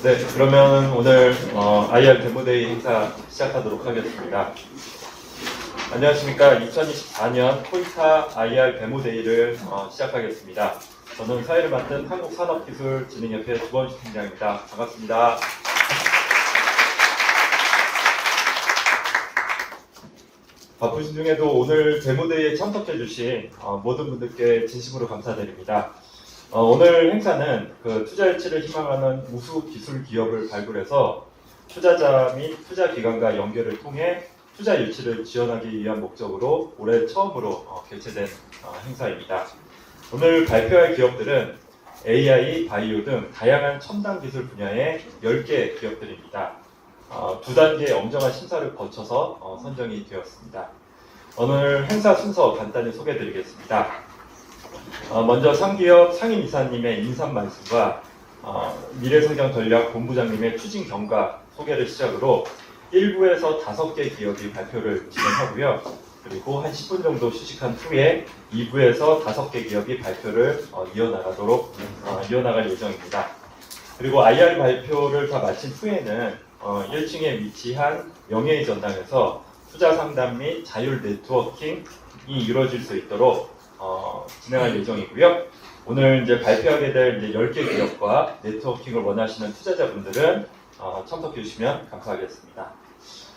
네, 그러면 오늘 IR 데모데이 행사 시작하도록 하겠습니다. 안녕하십니까. 2024년 코이타 IR 데모데이를 시작하겠습니다. 저는 사회를 맡은 한국산업기술진흥협회 주범식 팀장입니다. 반갑습니다. 바쁘신 중에도 오늘 데모데이에 참석해 주신 모든 분들께 진심으로 감사드립니다. 오늘 행사는 투자 유치를 희망하는 우수 기술 기업을 발굴해서 투자자 및 투자 기관과 연결을 통해 투자 유치를 지원하기 위한 목적으로 올해 처음으로 개최된 행사입니다. 오늘 발표할 기업들은 AI, 바이오 등 다양한 첨단 기술 분야의 10개 기업들입니다. 두 단계의 엄정한 심사를 거쳐서 선정이 되었습니다. 오늘 행사 순서 간단히 소개해드리겠습니다. 먼저 상기업 상임이사님의 인사 말씀과 미래성장전략본부장님의 추진 경과 소개를 시작으로 1부에서 5개 기업이 발표를 진행하고요. 그리고 한 10분 정도 휴식한 후에 2부에서 5개 기업이 발표를 이어나갈 예정입니다. 그리고 IR 발표를 다 마친 후에는 1층에 위치한 명예의 전당에서 투자 상담 및 자율 네트워킹이 이루어질 수 있도록 진행할 예정이고요. 오늘 이제 발표하게 될 10개 기업과 네트워킹을 원하시는 투자자분들은 참석해 주시면 감사하겠습니다.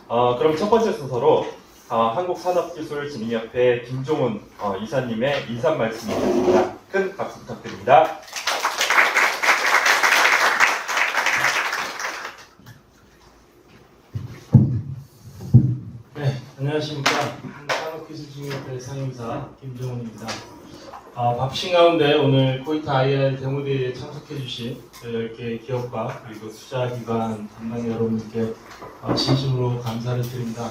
그럼 첫 번째 순서로 한국산업기술진흥협회 김종훈 이사님의 인사 말씀이 있겠습니다. 큰 박수 부탁드립니다. 네, 안녕하십니까. 한국산업기술진흥협회 상임이사 김종훈입니다. 바쁘신 가운데 오늘 코이타 IR 데모데이에 참석해주신 10개 기업과 그리고 투자기관 담당 여러분께 진심으로 감사를 드립니다.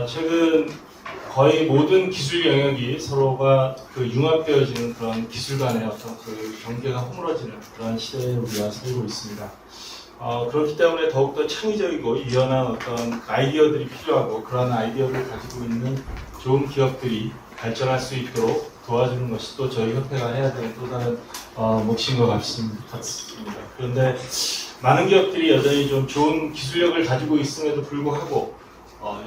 최근 거의 모든 기술 영역이 서로가 융합되어지는 그런 기술 간의 어떤 경계가 허물어지는 그런 시대에 우리가 살고 있습니다. 그렇기 때문에 더욱더 창의적이고 유연한 어떤 아이디어들이 필요하고 그런 아이디어를 가지고 있는 좋은 기업들이 발전할 수 있도록 도와주는 것이 또 저희 협회가 해야 되는 또 다른 몫인 것 같습니다. 그런데 많은 기업들이 여전히 좀 좋은 기술력을 가지고 있음에도 불구하고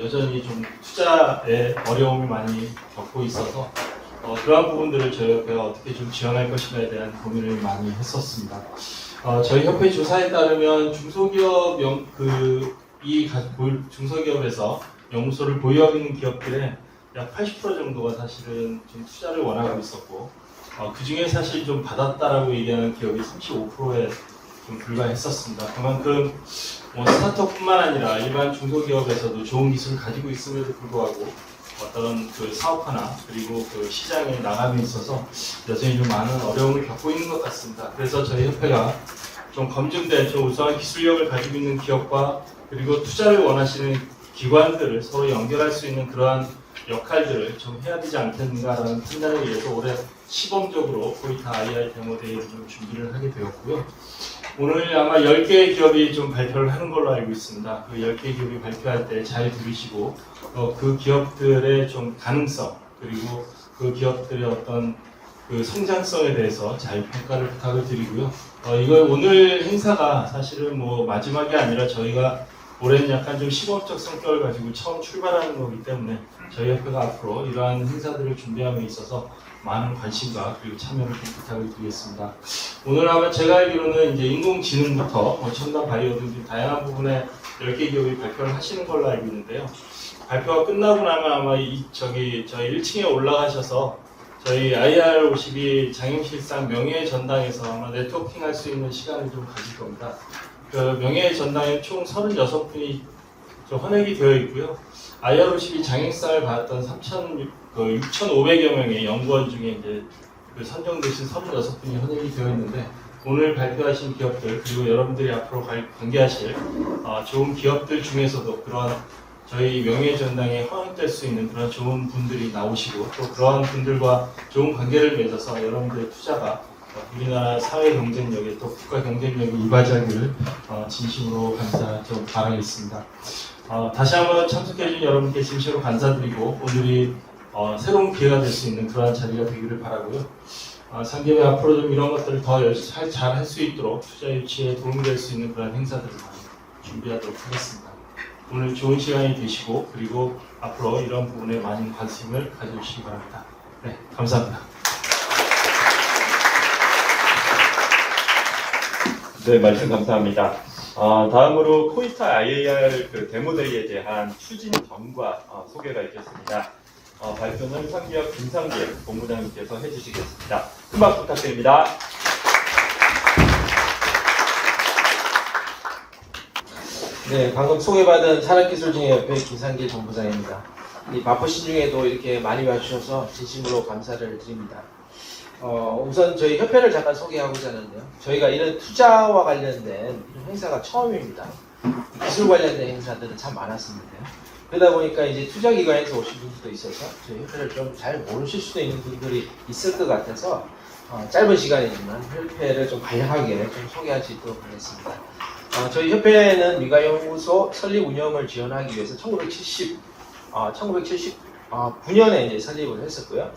여전히 좀 투자에 어려움을 많이 겪고 있어서 그러한 부분들을 저희 협회가 어떻게 좀 지원할 것인가에 대한 고민을 많이 했었습니다. 저희 협회 조사에 따르면 중소기업에서 연구소를 보유하고 있는 기업들의 약 80% 정도가 사실은 좀 투자를 원하고 있었고, 그 중에 사실 좀 받았다라고 얘기하는 기업이 35%에 좀 불과했었습니다. 그만큼 스타트업뿐만 아니라 일반 중소기업에서도 좋은 기술을 가지고 있음에도 불구하고 어떤 사업화나 그리고 시장에 나감에 있어서 여전히 좀 많은 어려움을 겪고 있는 것 같습니다. 그래서 저희 협회가 좀 검증된 좀 우수한 기술력을 가지고 있는 기업과 그리고 투자를 원하시는 기관들을 서로 연결할 수 있는 그러한 역할들을 좀 해야 되지 않겠는가라는 판단에 의해서 올해 시범적으로 코이타 IR 데모데이를 좀 준비를 하게 되었고요. 오늘 아마 10개의 기업이 좀 발표를 하는 걸로 알고 있습니다. 그 10개의 기업이 발표할 때 잘 들으시고 그 기업들의 좀 가능성 그리고 그 기업들의 어떤 성장성에 대해서 잘 평가를 부탁을 드리고요. 이거 오늘 행사가 사실은 마지막이 아니라 저희가 올해는 약간 좀 시범적 성격을 가지고 처음 출발하는 거기 때문에 저희 협회가 앞으로 이러한 행사들을 준비함에 있어서 많은 관심과 그리고 참여를 좀 부탁을 드리겠습니다. 오늘 아마 제가 알기로는 이제 인공지능부터 첨단 바이오 등 다양한 부분에 10개 기업이 발표를 하시는 걸로 알고 있는데요. 발표가 끝나고 나면 아마 저희 1층에 올라가셔서 저희 IR52 장영실상 명예의 전당에서 아마 네트워킹 할 수 있는 시간을 좀 가질 겁니다. 명예의 전당에 총 36분이 헌액이 되어 있고요. IR52 장영상을 받았던 6,500여 명의 연구원 중에 이제 선정되신 36분이 헌액이 되어 있는데 오늘 발표하신 기업들 그리고 여러분들이 앞으로 관계하실 좋은 기업들 중에서도 그런 저희 명예의 전당에 허용될 수 있는 그런 좋은 분들이 나오시고 또 그러한 분들과 좋은 관계를 맺어서 여러분들의 투자가 우리나라 사회 경쟁력에 또 국가 경쟁력에 이바지하기를 진심으로 좀 바라겠습니다. 다시 한번 참석해주신 여러분께 진심으로 감사드리고 오늘이 새로운 기회가 될 수 있는 그러한 자리가 되기를 바라고요. 상기업이 앞으로 좀 이런 것들을 더 잘 할 수 있도록 투자 유치에 도움이 될 수 있는 그런 행사들을 많이 준비하도록 하겠습니다. 오늘 좋은 시간이 되시고 그리고 앞으로 이런 부분에 많은 관심을 가져주시기 바랍니다. 네, 감사합니다. 네, 말씀 감사합니다. 다음으로 코이스타 IAR 그 데모데이에 대한 추진 전과 소개가 있겠습니다. 발표는 상기업 김상길 본부장님께서 해주시겠습니다. 큰 박수 부탁드립니다. 네, 방금 소개받은 산업기술진흥협회 김상길 본부장입니다. 이 바쁘신 중에도 이렇게 많이 와주셔서 진심으로 감사를 드립니다. 우선 저희 협회를 잠깐 소개하고자 하는데요. 저희가 이런 투자와 관련된 이런 행사가 처음입니다. 기술 관련된 행사들은 참 많았었는데요. 그러다 보니까 이제 투자기관에서 오신 분들도 있어서 저희 협회를 좀 잘 모르실 수도 있는 분들이 있을 것 같아서 짧은 시간이지만 협회를 좀 간략하게 좀 소개할 수 있도록 하겠습니다. 저희 협회는 미가연구소 설립 운영을 지원하기 위해서 1979년에 이제 설립을 했었고요.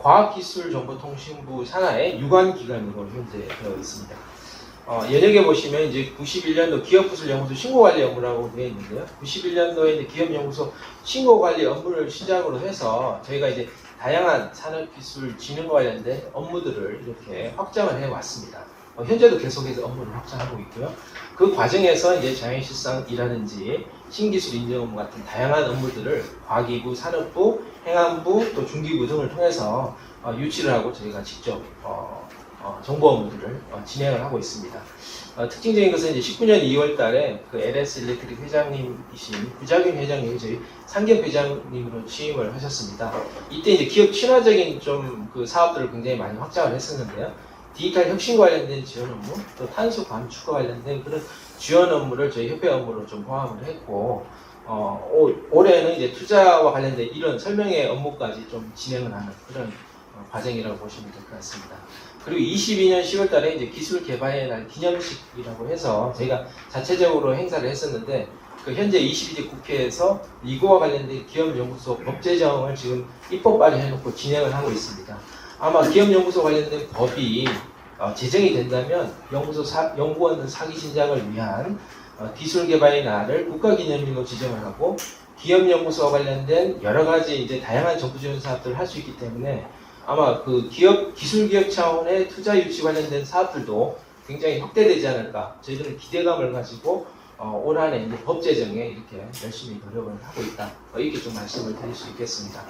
과학기술정보통신부 산하의 유관기관으로 현재 되어 있습니다. 연역에 보시면 이제 91년도 기업부술연구소 신고관리 업무라고 되어 있는데요. 91년도에 이제 기업연구소 신고관리 업무를 시작으로 해서 저희가 이제 다양한 산업기술 진흥 관련된 업무들을 이렇게 확장을 해왔습니다. 현재도 계속해서 업무를 확장하고 있고요. 그 과정에서 이제 장애실상이라든지 신기술 인증 업무 같은 다양한 업무들을 과기부, 산업부, 행안부, 또 중기부 등을 통해서 유치를 하고 저희가 직접 정보 업무들을 진행을 하고 있습니다. 특징적인 것은 이제 19년 2월 달에 그 LS 일렉트릭 회장님이신 구자균 회장님이 저희 상기업 회장님으로 취임을 하셨습니다. 이때 이제 기업 친화적인 좀 그 사업들을 굉장히 많이 확장을 했었는데요. 디지털 혁신 관련된 지원 업무, 또 탄소 감축과 관련된 그런 지원 업무를 저희 협회 업무로 좀 포함을 했고, 올해는 이제 투자와 관련된 이런 설명회 업무까지 좀 진행을 하는 그런 과정이라고 보시면 될 것 같습니다. 그리고 22년 10월 달에 이제 기술 개발의 날 기념식이라고 해서 저희가 자체적으로 행사를 했었는데, 그 현재 22대 국회에서 이거와 관련된 기업연구소 법 제정을 지금 입법 발의해놓고 진행을 하고 있습니다. 아마 기업연구소 관련된 법이 제정이 된다면 연구원들 사기 신작을 위한 기술 개발의 날을 국가기념일로 지정을 하고 기업연구소와 관련된 여러 가지 이제 다양한 정부 지원 사업들을 할 수 있기 때문에 아마 그 기술기업 차원의 투자 유치 관련된 사업들도 굉장히 확대되지 않을까 저희들은 기대감을 가지고 올 한해 이제 법 제정에 이렇게 열심히 노력을 하고 있다. 이렇게 좀 말씀을 드릴 수 있겠습니다.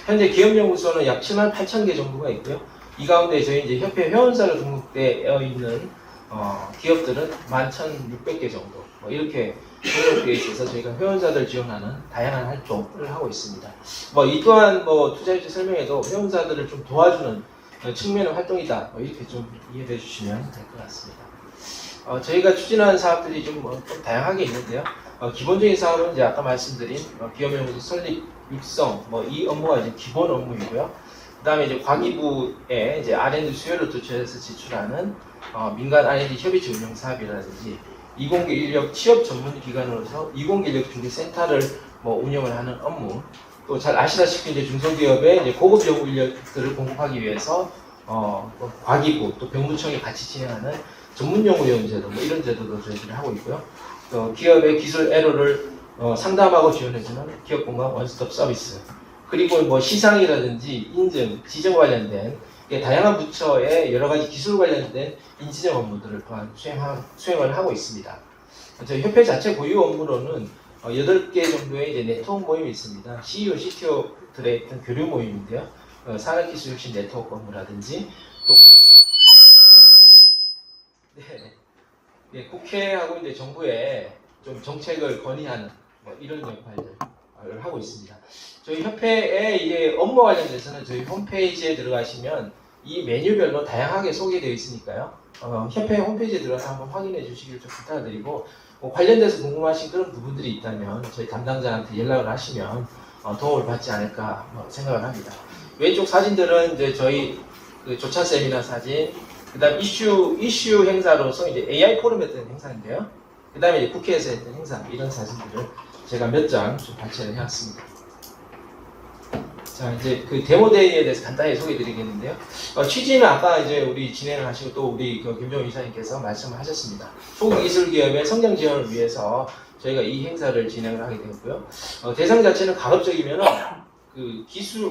현재 기업연구소는 약 7만 8천 개 정도가 있고요. 이 가운데 저희 이제 협회 회원사로 등록되어 있는 기업들은 11,600개 정도 이렇게 등록되어 있어서 저희가 회원사들 지원하는 다양한 활동을 하고 있습니다. 이 또한 투자유치 설명에도 회원사들을 좀 도와주는 측면의 활동이다. 이렇게 좀 이해해 주시면 될 것 같습니다. 저희가 추진하는 사업들이 좀 다양하게 있는데요. 기본적인 사업은 이제 아까 말씀드린 기업연구소 설립, 육성, 이 업무가 이제 기본 업무이고요. 그다음에 이제 과기부에 이제 R&D 수요를 도출해서 지출하는 민간 R&D 협의체 운영 사업이라든지 이공계 인력 취업 전문 기관으로서 이공계 인력 중개 센터를 운영을 하는 업무. 또 잘 아시다시피 이제 중소기업의 이제 고급 연구 인력들을 공급하기 위해서 과기부 또 병무청이 같이 진행하는 전문연구위원 제도 이런 제도도 저희들이 하고 있고요. 또 기업의 기술 에러를 상담하고 지원해주는 기업공간 원스톱 서비스. 그리고 시상이라든지 인증, 지정 관련된 다양한 부처의 여러 가지 기술 관련된 인지정 업무들을 또한 수행을 하고 있습니다. 저희 협회 자체 고유 업무로는 8개 정도의 이제 네트워크 모임이 있습니다. CEO, CTO들의 어떤 교류 모임인데요. 산업기술혁신 네트워크 업무라든지 또 국회하고 이제 정부에 좀 정책을 건의하는 이런 역할들을 하고 있습니다. 저희 협회의 이제 업무 관련돼서는 저희 홈페이지에 들어가시면 이 메뉴별로 다양하게 소개되어 있으니까요. 협회 홈페이지에 들어가서 한번 확인해 주시길 좀 부탁드리고 관련돼서 궁금하신 그런 부분들이 있다면 저희 담당자한테 연락을 하시면 도움을 받지 않을까 생각을 합니다. 왼쪽 사진들은 이제 저희 그 조찬 세미나 사진, 그다음 이슈 행사로서 이제 AI 포럼 했던 행사인데요. 그다음에 이제 국회에서 했던 행사 이런 사진들을 제가 몇 장 좀 발췌를 해왔습니다. 자, 이제 그 데모데이에 대해서 간단히 소개해드리겠는데요. 취지는 아까 이제 우리 진행을 하시고 또 우리 그 김종훈 이사님께서 말씀을 하셨습니다. 초기기술기업의 성장 지원을 위해서 저희가 이 행사를 진행을 하게 되었고요. 대상 자체는 가급적이면은 그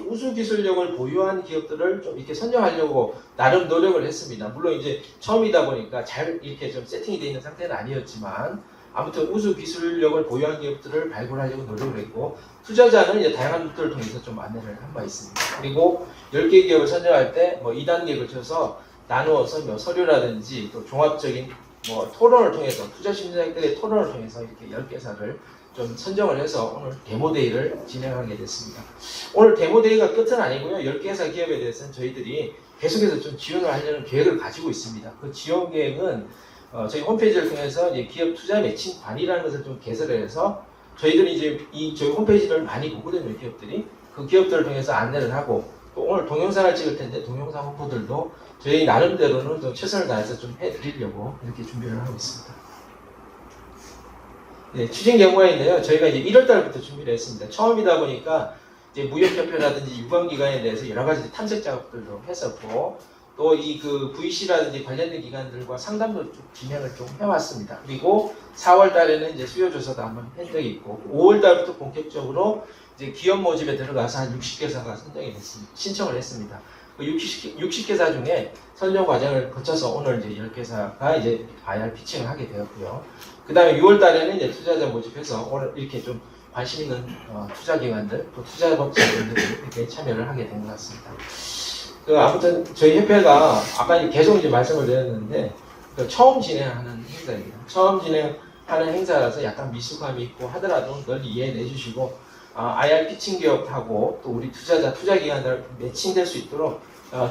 우수 기술력을 보유한 기업들을 좀 이렇게 선정하려고 나름 노력을 했습니다. 물론 이제 처음이다 보니까 잘 이렇게 좀 세팅이 되어 있는 상태는 아니었지만 아무튼 우수 기술력을 보유한 기업들을 발굴하려고 노력을 했고 투자자는 이제 다양한 루트를 통해서 좀 안내를 한 바 있습니다. 그리고 10개 기업을 선정할 때 뭐 2단계에 걸쳐서 나누어서 뭐 서류라든지 또 종합적인 뭐 토론을 통해서 투자 심사위원들의 토론을 통해서 이렇게 10개사를 좀 선정을 해서 오늘 데모데이를 진행하게 됐습니다. 오늘 데모데이가 끝은 아니고요. 10개사 기업에 대해서는 저희들이 계속해서 좀 지원을 하려는 계획을 가지고 있습니다. 그 지원 계획은 저희 홈페이지를 통해서 이제 기업 투자 매칭관이라는 것을 좀 개설을 해서 저희들이 이제 저희 홈페이지를 많이 보거든요, 기업들이. 그 기업들을 통해서 안내를 하고 또 오늘 동영상을 찍을 텐데 동영상 홍보들도 저희 나름대로는 좀 최선을 다해서 좀 해드리려고 이렇게 준비를 하고 있습니다. 네, 추진 경과인데요. 저희가 이제 1월 달부터 준비를 했습니다. 처음이다 보니까 이제 무역협회라든지 유관기관에 대해서 여러 가지 탐색 작업들도 했었고 또 이 그 VC라든지 관련된 기관들과 상담도 좀 진행을 좀 해왔습니다. 그리고 4월 달에는 이제 수요 조사도 한번 한 적이 있고 5월 달부터 본격적으로 이제 기업 모집에 들어가서 한 60개사가 선정이 됐습니다. 신청을 했습니다. 그 60개사 중에 선정 과정을 거쳐서 오늘 이제 10개사가 이제 IR 피칭을 하게 되었고요. 그 다음에 6월 달에는 이제 투자자 모집해서 오늘 이렇게 좀 관심 있는 투자기관들, 또 투자법자들이 이렇게 참여를 하게 된 것 같습니다. 아무튼 저희 협회가 아까 이제 계속 이제 말씀을 드렸는데 처음 진행하는 행사입니다. 처음 진행하는 행사라서 약간 미숙함이 있고 하더라도 널리 이해해 주시고 IR 피칭 기업하고 또 우리 투자기관들 매칭될 수 있도록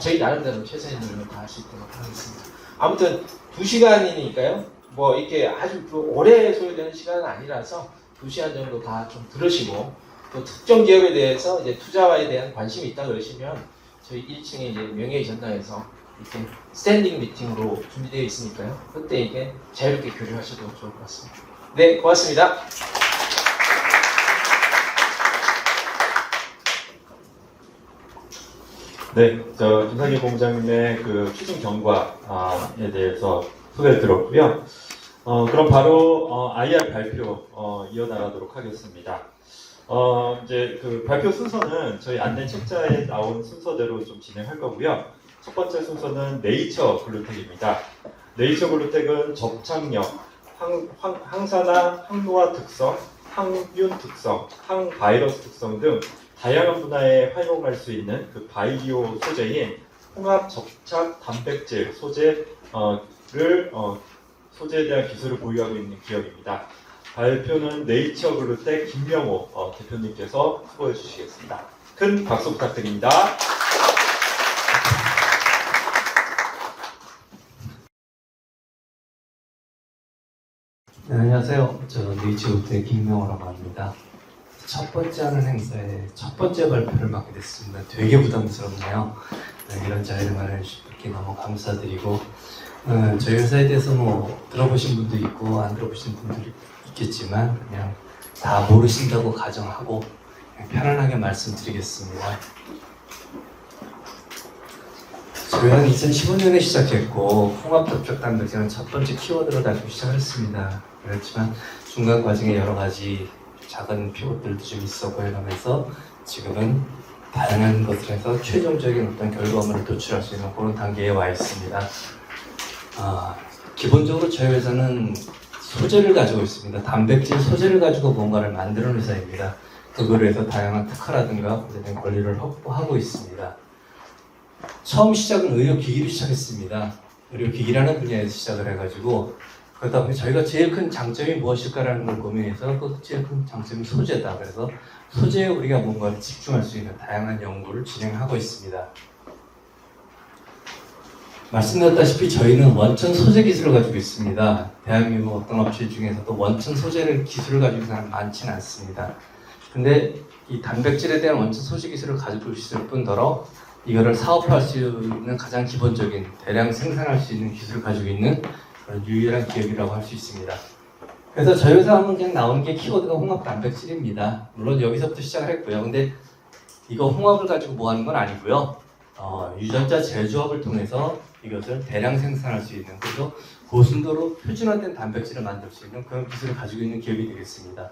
저희 나름대로 최선의 노력을 다할 수 있도록 하겠습니다. 아무튼 2시간이니까요. 뭐 이렇게 아주 오래 소요되는 시간은 아니라서 2시간 정도 다 좀 들으시고 또 특정 기업에 대해서 이제 투자에 대한 관심이 있다 그러시면 저희 1층에 이제 명예의 전당에서 이렇게 스탠딩 미팅으로 준비되어 있으니까요. 그때 이게 자유롭게 교류하셔도 좋을 것 같습니다. 네, 고맙습니다. 네, 저 김상기 본부장님의 그 추진 경과에 대해서 소개를 들었고요. 그럼 바로 IR 발표 이어나가도록 하겠습니다. 이제 그 발표 순서는 저희 안내 책자에 나온 순서대로 좀 진행할 거고요. 첫 번째 순서는 네이처 글루텍입니다. 네이처 글루텍은 접착력, 항산화, 항노화 특성, 항균 특성, 항바이러스 특성 등 다양한 분야에 활용할 수 있는 그 바이오 소재인 홍합 접착 단백질 소재에 대한 기술을 보유하고 있는 기업입니다. 발표는 네이처 글루텍 김명호 대표님께서 수고해 주시겠습니다. 큰 박수 부탁드립니다. 네, 안녕하세요. 저 네이처 글루텍 김명호라고 합니다. 첫 번째 하는 행사에 첫 번째 발표를 맡게 됐습니다. 되게 부담스럽네요. 이런 자리를 마련해 주셔서 너무 감사드리고 저희 회사에 대해서 뭐 들어보신 분도 있고 안 들어보신 분들이 있겠지만 그냥 다 모르신다고 가정하고 그냥 편안하게 말씀드리겠습니다. 저희는 2015년에 시작했고 홍합 접촉 단백질은 첫 번째 키워드로 달고 시작했습니다. 그렇지만 중간 과정에 여러 가지 작은 피봇들도 좀 있었고 해가면서 지금은 다양한 것들에서 최종적인 어떤 결과물을 도출할 수 있는 그런 단계에 와 있습니다. 기본적으로 저희 회사는 소재를 가지고 있습니다. 단백질 소재를 가지고 뭔가를 만드는 회사입니다. 그거로 해서 다양한 특허라든가 거기에 권리를 확보하고 있습니다. 처음 시작은 의료기기로 시작했습니다. 의료기기라는 분야에서 시작을 해가지고 그러다 보니 저희가 제일 큰 장점이 무엇일까라는 걸 고민해서 그 제일 큰 장점이 소재다. 그래서 소재에 우리가 뭔가를 집중할 수 있는 다양한 연구를 진행하고 있습니다. 말씀드렸다시피 저희는 원천 소재 기술을 가지고 있습니다. 대한민국 어떤 업체 중에서도 원천 소재를 기술을 가지고 있는 사람은 많지는 않습니다. 근데 이 단백질에 대한 원천 소재 기술을 가지고 있을 뿐더러 이거를 사업화할 수 있는 가장 기본적인 대량 생산할 수 있는 기술을 가지고 있는 그런 유일한 기업이라고 할 수 있습니다. 그래서 저희 회사 하면 그냥 나오는 게 키워드가 홍합 단백질입니다. 물론 여기서부터 시작을 했고요. 근데 이거 홍합을 가지고 뭐 하는 건 아니고요. 유전자 재조합을 통해서 이것을 대량 생산할 수 있는, 그래서 고순도로 표준화된 단백질을 만들 수 있는 그런 기술을 가지고 있는 기업이 되겠습니다.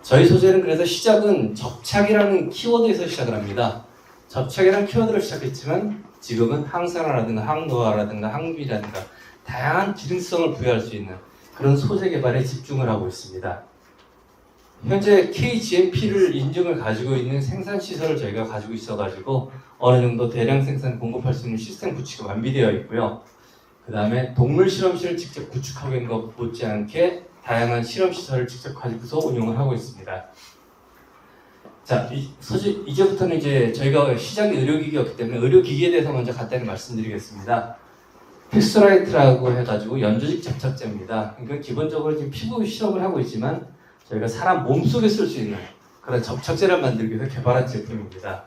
저희 소재는 그래서 시작은 접착이라는 키워드에서 시작을 합니다. 접착이라는 키워드를 시작했지만 지금은 항산화라든가 항노화라든가 항비라든가 다양한 기능성을 부여할 수 있는 그런 소재 개발에 집중을 하고 있습니다. 현재 KGMP를 인증을 가지고 있는 생산 시설을 저희가 가지고 있어가지고 어느 정도 대량 생산 공급할 수 있는 시스템 구축이 완비되어 있고요. 그 다음에 동물 실험실을 직접 구축하고 있는 것 못지않게 다양한 실험 시설을 직접 가지고서 운영을 하고 있습니다. 자, 이제부터는 이제 저희가 시작이 의료기기였기 때문에 의료기기에 대해서 먼저 간단히 말씀드리겠습니다. 픽스라이트라고 해가지고 연조직 접착제입니다. 그러니까 기본적으로 지금 피부 실험을 하고 있지만 저희가 사람 몸속에 쓸 수 있는 그런 접착제를 만들기 위해서 개발한 제품입니다.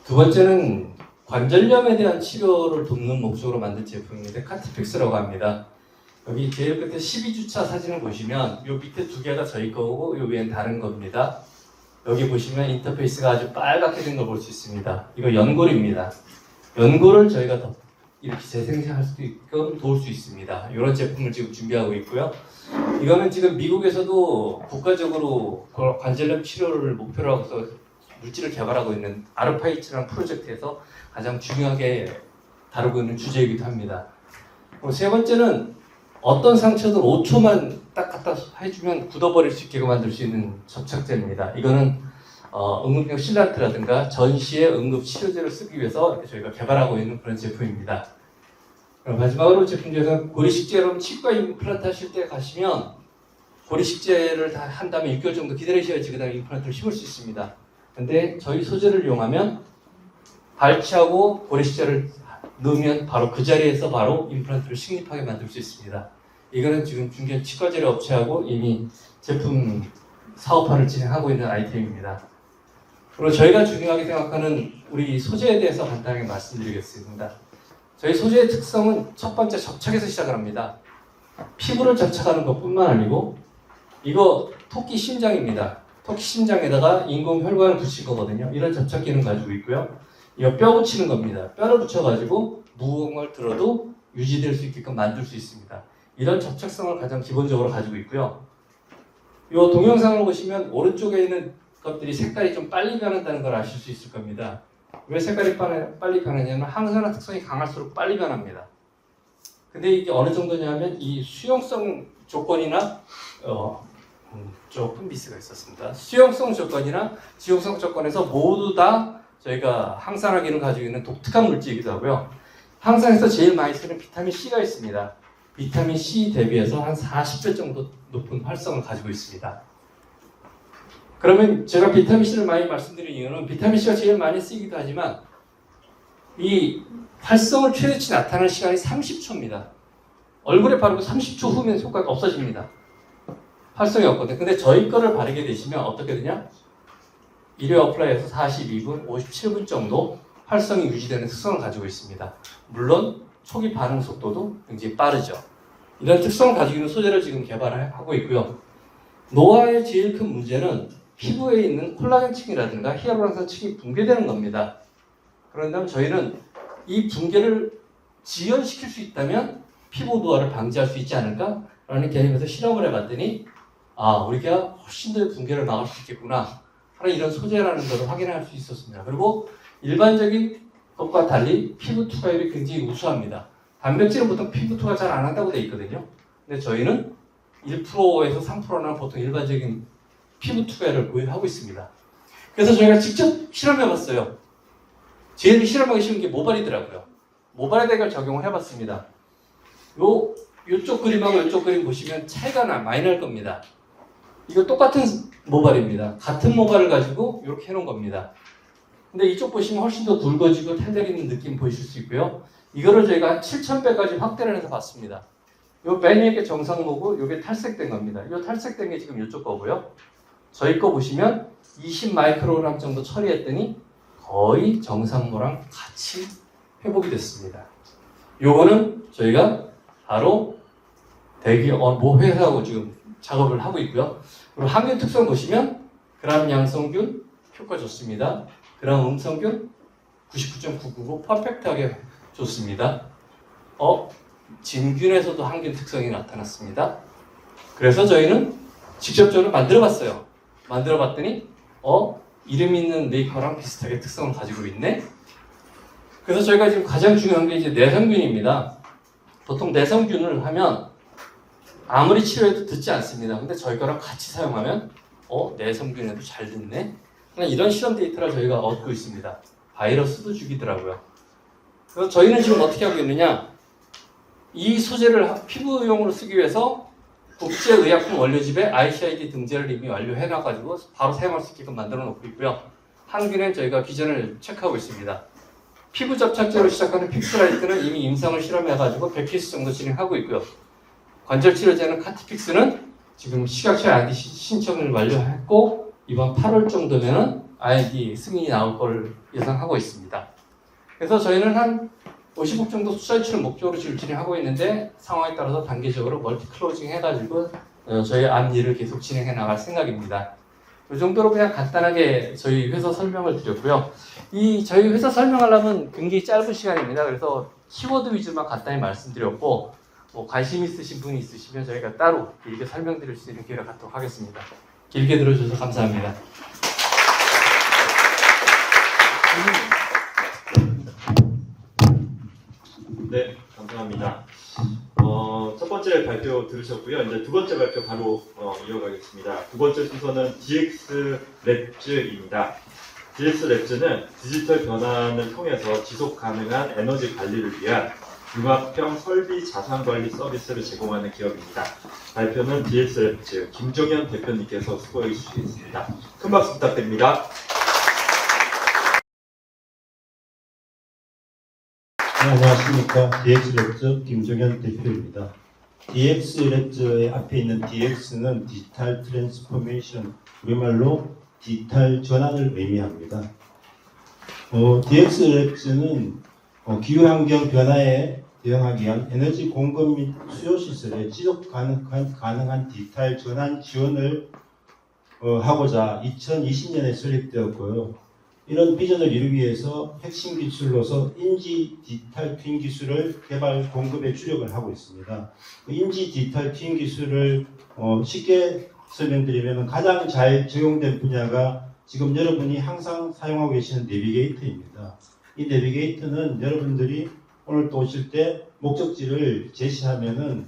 두 번째는 관절염에 대한 치료를 돕는 목적으로 만든 제품인데 카티픽스라고 합니다. 여기 제일 끝에 12주차 사진을 보시면 이 밑에 두 개가 저희 거고 이 위엔 다른 겁니다. 여기 보시면 인터페이스가 아주 빨갛게 된 걸 볼 수 있습니다. 이거 연골입니다. 연골을 저희가 더 이렇게 재생산할 수 있게끔 도울 수 있습니다. 이런 제품을 지금 준비하고 있고요. 이거는 지금 미국에서도 국가적으로 관절염 치료를 목표로 해서 물질을 개발하고 있는 아르파이츠라는 프로젝트에서 가장 중요하게 다루고 있는 주제이기도 합니다. 세 번째는 어떤 상처든 5초만 딱 갖다 해주면 굳어버릴 수 있게 만들 수 있는 접착제입니다. 이거는 응급용 실란트라든가 전시의 응급 치료제를 쓰기 위해서 이렇게 저희가 개발하고 있는 그런 제품입니다. 마지막으로 제품 중에서 고리식제, 여러분 치과 임플란트 하실 때 가시면 고리식제를 다 한 다음에 6개월 정도 기다리셔야지 그 다음에 임플란트를 심을 수 있습니다. 근데 저희 소재를 이용하면 발치하고 고리식제를 넣으면 바로 그 자리에서 바로 임플란트를 식립하게 만들 수 있습니다. 이거는 지금 중견 치과제료 업체하고 이미 제품 사업화를 진행하고 있는 아이템입니다. 그리고 저희가 중요하게 생각하는 우리 소재에 대해서 간단하게 말씀드리겠습니다. 저희 소재의 특성은 첫 번째 접착에서 시작을 합니다. 피부를 접착하는 것뿐만 아니고 이거 토끼 심장입니다. 토끼 심장에다가 인공 혈관을 붙인 거거든요. 이런 접착 기능 가지고 있고요. 이거 뼈 붙이는 겁니다. 뼈를 붙여가지고 무거운 걸 들어도 유지될 수 있게끔 만들 수 있습니다. 이런 접착성을 가장 기본적으로 가지고 있고요. 이 동영상을 보시면 오른쪽에 있는 것들이 색깔이 좀 빨리 변한다는 걸 아실 수 있을 겁니다. 왜 색깔이 빨리 변하냐면 항산화 특성이 강할수록 빨리 변합니다. 근데 이게 어느 정도냐면 이 수용성 조건이나 조금 미스가 있었습니다. 수용성 조건이나 지용성 조건에서 모두 다 저희가 항산화 기능을 가지고 있는 독특한 물질이기도 하고요. 항산에서 제일 많이 쓰는 비타민 C가 있습니다. 비타민 C 대비해서 한 40배 정도 높은 활성을 가지고 있습니다. 그러면 제가 비타민 C를 많이 말씀드린 이유는 비타민 C가 제일 많이 쓰이기도 하지만 이 활성을 최대치 나타나는 시간이 30초입니다. 얼굴에 바르고 30초 후면 효과가 없어집니다. 활성이 없거든요. 근데 저희 거를 바르게 되시면 어떻게 되냐? 1회 어플라이에서 42분, 57분 정도 활성이 유지되는 특성을 가지고 있습니다. 물론 초기 반응 속도도 굉장히 빠르죠. 이런 특성을 가지고 있는 소재를 지금 개발하고 있고요. 노화의 제일 큰 문제는 피부에 있는 콜라겐층이라든가 히알루론산층이 붕괴되는 겁니다. 그런다면 저희는 이 붕괴를 지연시킬 수 있다면 피부 노화를 방지할 수 있지 않을까라는 개념에서 실험을 해봤더니 우리가 훨씬 더 붕괴를 막을 수 있겠구나 하는 이런 소재라는 것을 확인할 수 있었습니다. 그리고 일반적인 것과 달리 피부 투과율이 굉장히 우수합니다. 단백질은 보통 피부 투과 잘 안 한다고 돼 있거든요. 근데 저희는 1%에서 3%는 보통 일반적인 피부 투과율을 보유하고 있습니다. 그래서 저희가 직접 실험해봤어요. 제일 실험하기 쉬운 게 모발이더라고요. 모발에다 이걸 적용을 해봤습니다. 요쪽 그림하고 이쪽 그림 보시면 차이가 많이 날 겁니다. 이거 똑같은 모발입니다. 같은 모발을 가지고 이렇게 해놓은 겁니다. 근데 이쪽 보시면 훨씬 더 굵어지고 탄력 있는 느낌 보이실 수 있고요. 이거를 저희가 한 7,000배까지 확대를 해서 봤습니다. 요 맨 위에 게 정상모고 요게 탈색된 겁니다. 요 탈색된 게 지금 이쪽 거고요. 저희 거 보시면 20 마이크로그램 정도 처리했더니 거의 정상모랑 같이 회복이 됐습니다. 요거는 저희가 바로 모 회사하고 지금 작업을 하고 있고요. 그리고 항균 특성 보시면 그람 양성균, 효과 좋습니다. 그다음 음성균 99.999 퍼펙트하게 좋습니다. 진균에서도 항균 특성이 나타났습니다. 그래서 저희는 직접적으로 만들어봤어요. 만들어봤더니 이름 있는 메이커랑 비슷하게 특성을 가지고 있네. 그래서 저희가 지금 가장 중요한 게 이제 내성균입니다. 보통 내성균을 하면 아무리 치료해도 듣지 않습니다. 근데 저희 거랑 같이 사용하면 내성균에도 잘 듣네. 그냥 이런 실험 데이터를 저희가 얻고 있습니다. 바이러스도 죽이더라고요. 그래서 저희는 지금 어떻게 하고 있느냐, 이 소재를 피부용으로 쓰기 위해서 국제의약품 원료집에 ICID 등재를 이미 완료해놔가지고 바로 사용할 수 있게끔 만들어 놓고 있고요. 항균은 저희가 기전을 체크하고 있습니다. 피부 접착제로 시작하는 픽스라이트는 이미 임상을 실험해가지고 100피스 정도 진행하고 있고요. 관절 치료제는 카티픽스는 지금 식약처 IND 신청을 완료했고 이번 8월 정도면은 IND 승인이 나올 걸 예상하고 있습니다. 그래서 저희는 한 50억 정도 투자유치를 목적으로 지금 진행하고 있는데 상황에 따라서 단계적으로 멀티 클로징 해가지고 저희 앞 일을 계속 진행해 나갈 생각입니다. 이 정도로 그냥 간단하게 저희 회사 설명을 드렸고요. 이 저희 회사 설명하려면 굉장히 짧은 시간입니다. 그래서 키워드 위주만 간단히 말씀드렸고 관심 있으신 분이 있으시면 저희가 따로 길게 설명드릴 수 있는 기회를 갖도록 하겠습니다. 길게 들어주셔서 감사합니다. 네, 감사합니다. 첫 번째 발표 들으셨고요. 이제 두 번째 발표 바로 이어가겠습니다. 두 번째 순서는 DX 랩즈입니다. DX 랩즈는 디지털 변환을 통해서 지속 가능한 에너지 관리를 위한 융합형 설비 자산 관리 서비스를 제공하는 기업입니다. 발표는 DX 랩즈 김종현 대표님께서 수고해 주시겠습니다. 큰 박수 부탁드립니다. 네, 안녕하십니까. DX랩즈 김종현 대표입니다. DX랩즈의 앞에 있는 DX는 디지털 트랜스포메이션, 우리말로 디지털 전환을 의미합니다. DX랩즈는 기후환경 변화에 대응하기 위한 에너지 공급 및 수요 시설의 지속 가능한 디지털 전환 지원을 하고자 2020년에 설립되었고요. 이런 비전을 이루기 위해서 핵심 기술로서 인지 디지털 트윈 기술을 개발 공급에 주력을 하고 있습니다. 그 인지 디지털 트윈 기술을 쉽게 설명드리면 가장 잘 적용된 분야가 지금 여러분이 항상 사용하고 계시는 내비게이터입니다. 이 내비게이터는 여러분들이 오늘 또 오실 때 목적지를 제시하면은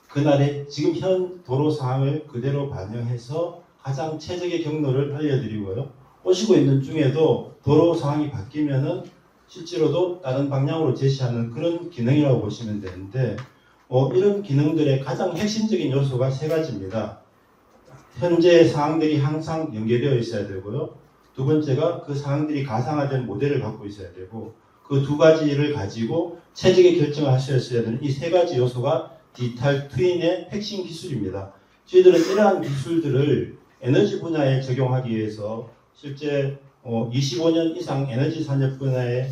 그날의 지금 현 도로 상황을 그대로 반영해서 가장 최적의 경로를 알려드리고요. 오시고 있는 중에도 도로 상황이 바뀌면은 실제로도 다른 방향으로 제시하는 그런 기능이라고 보시면 되는데 이런 기능들의 가장 핵심적인 요소가 세 가지입니다. 현재 상황들이 항상 연계되어 있어야 되고요. 두 번째가 그 상황들이 가상화된 모델을 갖고 있어야 되고 그 두 가지를 가지고 최적의 결정을 하셔야 되는 이 세 가지 요소가 디지털 트윈의 핵심 기술입니다. 저희들은 이러한 기술들을 에너지 분야에 적용하기 위해서 실제 25년 이상 에너지 산업 분야에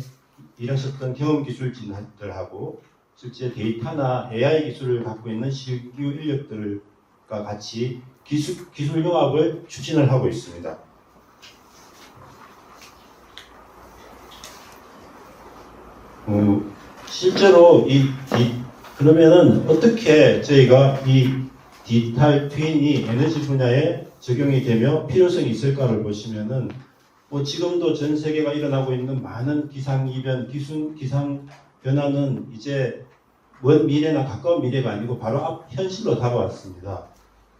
일하셨던 경험 기술진들하고 실제 데이터나 AI 기술을 갖고 있는 신규 인력들과 같이 기술 융합을 추진을 하고 있습니다. 실제로 그러면은 어떻게 저희가 이 디지털 트윈이 에너지 분야에 적용이 되며 필요성이 있을까를 보시면은 지금도 전 세계가 일어나고 있는 많은 기상이변, 기상 변화는 이제 먼 미래나 가까운 미래가 아니고 바로 앞 현실로 다가왔습니다.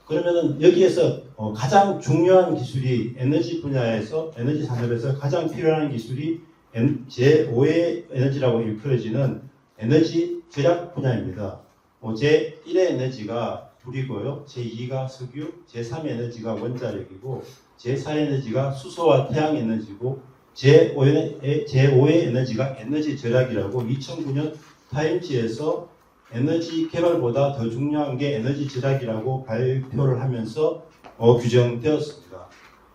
그러면은 여기에서 가장 중요한 기술이 에너지 분야에서 에너지 산업에서 가장 필요한 기술이 제5의 에너지라고 일컬어지는 에너지 절약 분야입니다. 제1의 에너지가 불이고요. 제2가 석유, 제3의 에너지가 원자력이고 제4의 에너지가 수소와 태양 에너지고 제5의 에너지가 에너지 절약이라고 2009년 타임지에서 에너지 개발보다 더 중요한 게 에너지 절약이라고 발표를 하면서 규정되었습니다.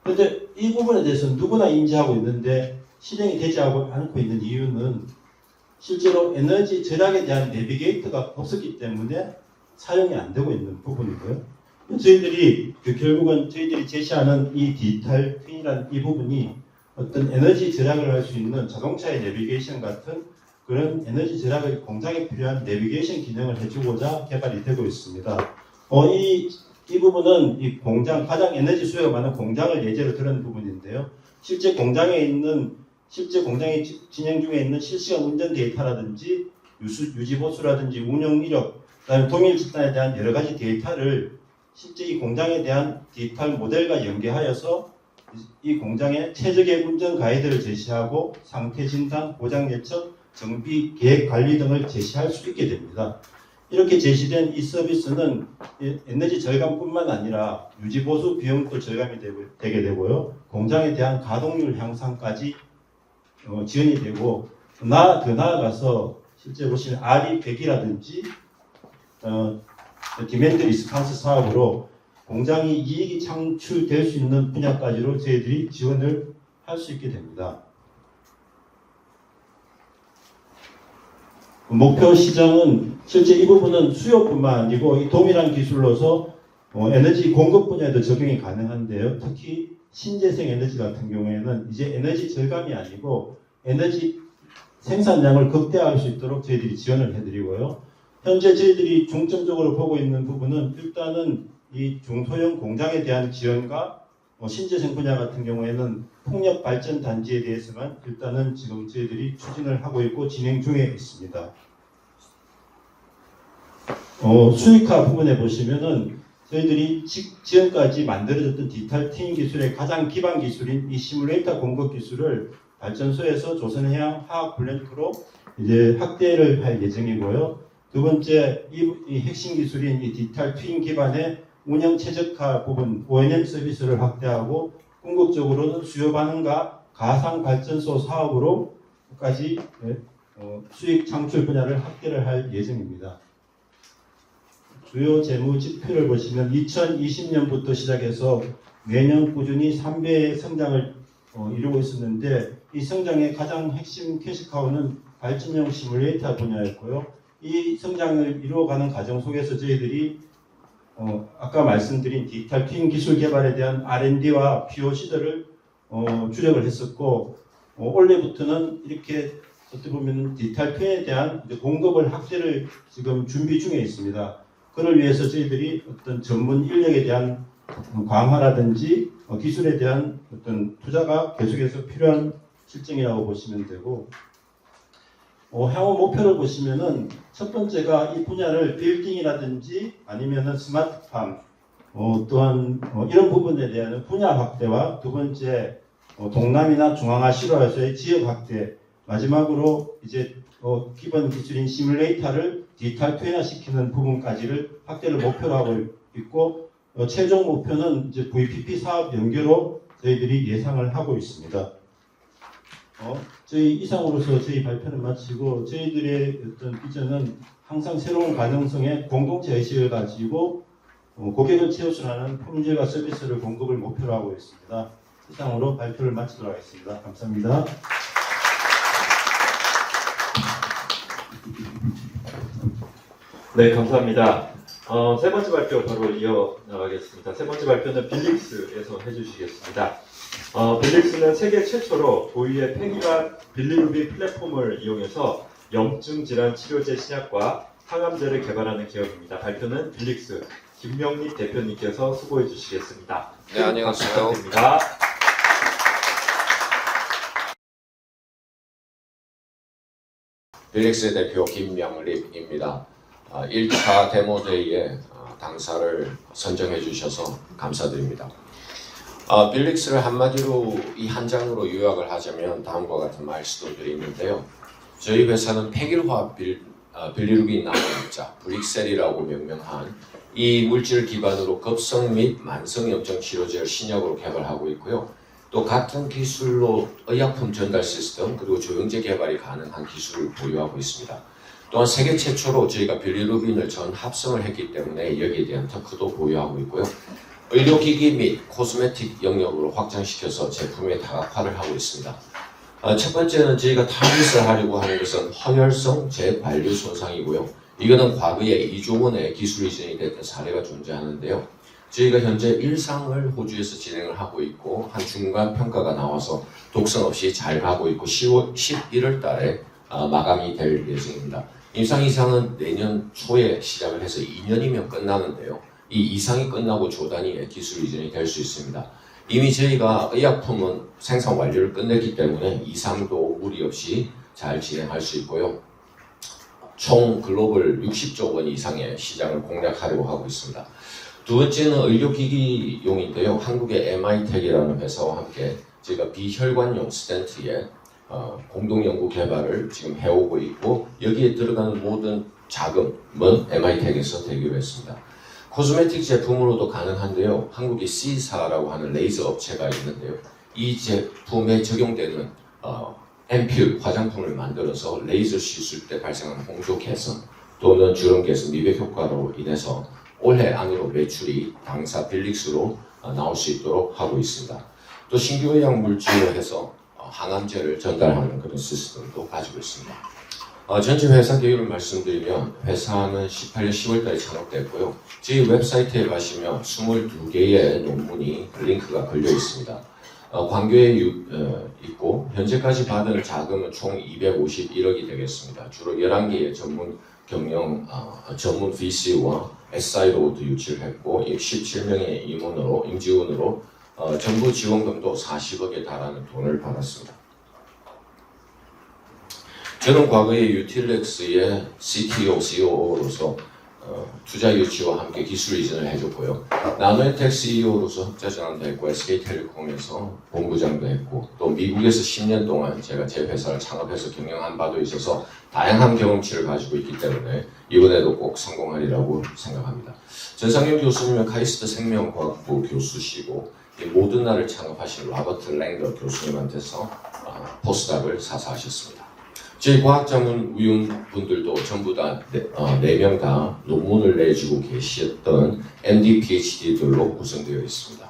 그런데 이 부분에 대해서 누구나 인지하고 있는데 실행이 되지 않고 있는 이유는 실제로 에너지 절약에 대한 내비게이터가 없었기 때문에 사용이 안 되고 있는 부분이고요. 저희들이 결국은 저희들이 제시하는 이 디지털 트윈이라는 이 부분이 어떤 에너지 절약을 할 수 있는 자동차의 내비게이션 같은 그런 에너지 절약의 공장에 필요한 내비게이션 기능을 해주고자 개발이 되고 있습니다. 이 부분은 이 공장, 가장 에너지 수요가 많은 공장을 예제로 들은 부분인데요. 실제 공장에 진행 중에 있는 실시간 운전 데이터라든지 유지보수라든지 운영 이력, 그다음에 동일 집단에 대한 여러 가지 데이터를 실제 이 공장에 대한 디지털 모델과 연계하여서 이 공장의 최적의 운전 가이드를 제시하고 상태 진단, 보장 예측, 정비, 계획 관리 등을 제시할 수 있게 됩니다. 이렇게 제시된 이 서비스는 에너지 절감뿐만 아니라 유지보수 비용도 절감이 되게 되고요. 공장에 대한 가동률 향상까지 지원이 되고 더 나아가서 실제 보시면 RE100이라든지 디맨드 리스판스 사업으로 공장이 이익이 창출될 수 있는 분야까지로 저희들이 지원을 할 수 있게 됩니다. 목표 시장은 실제 이 부분은 수요뿐만 아니고 이 동일한 기술로서 에너지 공급 분야에도 적용이 가능한데요. 특히 신재생 에너지 같은 경우에는 이제 에너지 절감이 아니고 에너지 생산량을 극대화할 수 있도록 저희들이 지원을 해드리고요. 현재 저희들이 중점적으로 보고 있는 부분은 일단은 이 중소형 공장에 대한 지원과 신재생 분야 같은 경우에는 풍력 발전 단지에 대해서만 일단은 지금 저희들이 추진을 하고 있고 진행 중에 있습니다. 수익화 부분에 보시면은 저희들이 지금까지 만들어졌던 디지털 트윈 기술의 가장 기반 기술인 이 시뮬레이터 공급 기술을 발전소에서 조선해양 화학 플랜트로 이제 확대를 할 예정이고요. 두 번째, 이 핵심 기술인 이 디지털 트윈 기반의 운영 최적화 부분 O&M 서비스를 확대하고 궁극적으로는 수요 반응과 가상 발전소 사업으로까지 수익 창출 분야를 확대를 할 예정입니다. 주요 재무 지표를 보시면 2020년부터 시작해서 매년 꾸준히 3배의 성장을 이루고 있었는데 이 성장의 가장 핵심 캐시카우는 발전용 시뮬레이터 분야였고요. 이 성장을 이루어가는 과정 속에서 저희들이 아까 말씀드린 디지털 트윈 기술 개발에 대한 R&D와 POC들을 주력을 했었고 올해부터는 이렇게 어떻게 보면 디지털 트윈에 대한 공급을 확대를 지금 준비 중에 있습니다. 그를 위해서 저희들이 어떤 전문 인력에 대한 강화라든지 기술에 대한 어떤 투자가 계속해서 필요한 실정이라고 보시면 되고 향후 목표를 보시면은 첫 번째가 이 분야를 빌딩이라든지 아니면은 스마트팜 또한 이런 부분에 대한 분야 확대와 두 번째 동남이나 중앙아시아에서의 지역 확대 마지막으로 이제 기본 기술인 시뮬레이터를 디지털 트윈화시키는 부분까지를 확대를 목표로 하고 있고 최종 목표는 이제 VPP 사업 연계로 저희들이 예상을 하고 있습니다. 저희 이상으로서 저희 발표를 마치고 저희들의 어떤 비전은 항상 새로운 가능성의 공동체 의식을 가지고 고객을 최우선하는 품질과 서비스를 공급을 목표로 하고 있습니다. 이상으로 발표를 마치도록 하겠습니다. 감사합니다. 네, 감사합니다. 세 번째 발표 바로 이어나가겠습니다. 세 번째 발표는 빌릭스에서 해주시겠습니다. 빌릭스는 세계 최초로 고유의 폐기관 빌리루비 플랫폼을 이용해서 염증 질환 치료제 신약과 항암제를 개발하는 기업입니다. 발표는 빌릭스 김명립 대표님께서 수고해 주시겠습니다. 네, 안녕하세요. 부탁드립니다. 빌릭스의 대표 김명립입니다. 1차 데모데이에 당사를 선정해 주셔서 감사드립니다. 빌릭스를 한마디로 이 한 장으로 요약을 하자면 다음과 같은 말씀들이 있는데요. 저희 회사는 폐길화 빌리루빈 나노물자 브릭셀이라고 명명한 이 물질을 기반으로 급성 및 만성 염증 치료제를 신약으로 개발하고 있고요. 또 같은 기술로 의약품 전달 시스템 그리고 조영제 개발이 가능한 기술을 보유하고 있습니다. 또한 세계 최초로 저희가 빌리루빈을 전 합성을 했기 때문에 여기에 대한 특허도 보유하고 있고요. 의료기기 및 코스메틱 영역으로 확장시켜서 제품의 다각화를 하고 있습니다. 첫 번째는 저희가 타깃을 하려고 하는 것은 헌혈성 재반류 손상이고요. 이거는 과거에 이종원의 기술 이전이 됐던 사례가 존재하는데요. 저희가 현재 1상을 호주에서 진행을 하고 있고 한 중간 평가가 나와서 독선 없이 잘 가고 있고 11월 달에 마감이 될 예정입니다. 임상 2상은 내년 초에 시작을 해서 2년이면 끝나는데요. 이 2상이 끝나고 조단위의 기술 이전이 될 수 있습니다. 이미 저희가 의약품은 생산 완료를 끝냈기 때문에 2상도 무리 없이 잘 진행할 수 있고요. 총 글로벌 60조 원 이상의 시장을 공략하려고 하고 있습니다. 두 번째는 의료기기용인데요. 한국의 MI텍이라는 회사와 함께 저희가 비혈관용 스텐트의 공동 연구 개발을 지금 해오고 있고 여기에 들어가는 모든 자금은 MI텍에서 대기로 했습니다. 코스메틱 제품으로도 가능한데요. 한국의 C사라고 하는 레이저 업체가 있는데요. 이 제품에 적용되는 앰플 화장품을 만들어서 레이저 시술 때 발생하는 홍조 개선 또는 주름 개선 미백 효과로 인해서 올해 안으로 매출이 당사 빌릭스로 나올 수 있도록 하고 있습니다. 또 신규 의약 물질로 해서 항암제를 전달하는 그런 시스템도 가지고 있습니다. 전체 회사 계획을 말씀드리면 회사는 18년 10월달에 창업됐고요. 저희 웹사이트에 가시면 22개의 논문이 링크가 걸려 있습니다. 광교에 있고 현재까지 받은 자금은 총 251억이 되겠습니다. 주로 11개의 전문 경영 전문 VC와 SI로부터 유치를 했고 17명의 임지원으로 정부 지원금도 40억에 달하는 돈을 받았습니다. 저는 과거에 유틸렉스의 CTO, COO로서 투자 유치와 함께 기술 이전을 해줬고요. 나노에텍 CEO로서 흑자전환도 했고 SK텔레콤에서 본부장도 했고 또 미국에서 10년 동안 제가 제 회사를 창업해서 경영한 바도 있어서 다양한 경험치를 가지고 있기 때문에 이번에도 꼭 성공하리라고 생각합니다. 전상윤 교수님은 카이스트 생명과학부 교수시고 모더나를 창업하신 로버트 랭더 교수님한테서 포스닥을 사사하셨습니다. 저희 과학자문위원분들도 전부 다 4명 다 논문을 내주고 계셨던 MD, PhD들로 구성되어 있습니다.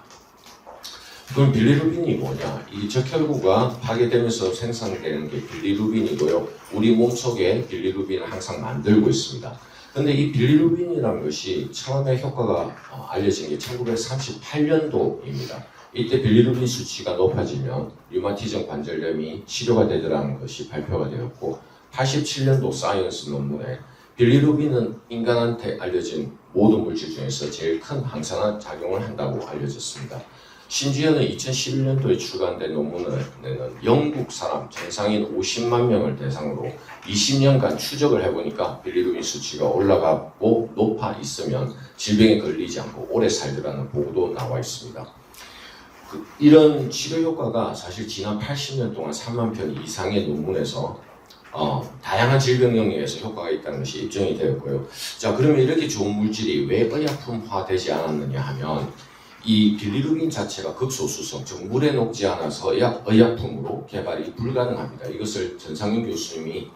그럼 빌리루빈이 뭐냐? 이 적혈구가 파괴되면서 생산되는 게 빌리루빈이고요. 우리 몸속에 빌리루빈을 항상 만들고 있습니다. 근데 이 빌리루빈이라는 것이 처음에 효과가 알려진 게 1938년도입니다. 이때 빌리루빈 수치가 높아지면 류마티즘 관절염이 치료가 되더라는 것이 발표가 되었고 87년도 사이언스 논문에 빌리루빈은 인간한테 알려진 모든 물질 중에서 제일 큰 항산화 작용을 한다고 알려졌습니다. 심지어는 2011년도에 출간된 논문에는 영국 사람 전상인 50만 명을 대상으로 20년간 추적을 해보니까 빌리루빈 수치가 올라가고 높아 있으면 질병에 걸리지 않고 오래 살더라는 보고도 나와 있습니다. 이런 치료 효과가 사실 지난 80년 동안 3만 편 이상의 논문에서 다양한 질병 영역에서 효과가 있다는 것이 입증이 되었고요. 자, 그러면 이렇게 좋은 물질이 왜 의약품화되지 않았느냐 하면 이 빌리루빈 자체가 극소수성, 즉 물에 녹지 않아서 의약품으로 개발이 불가능합니다. 이것을 전상윤 교수님이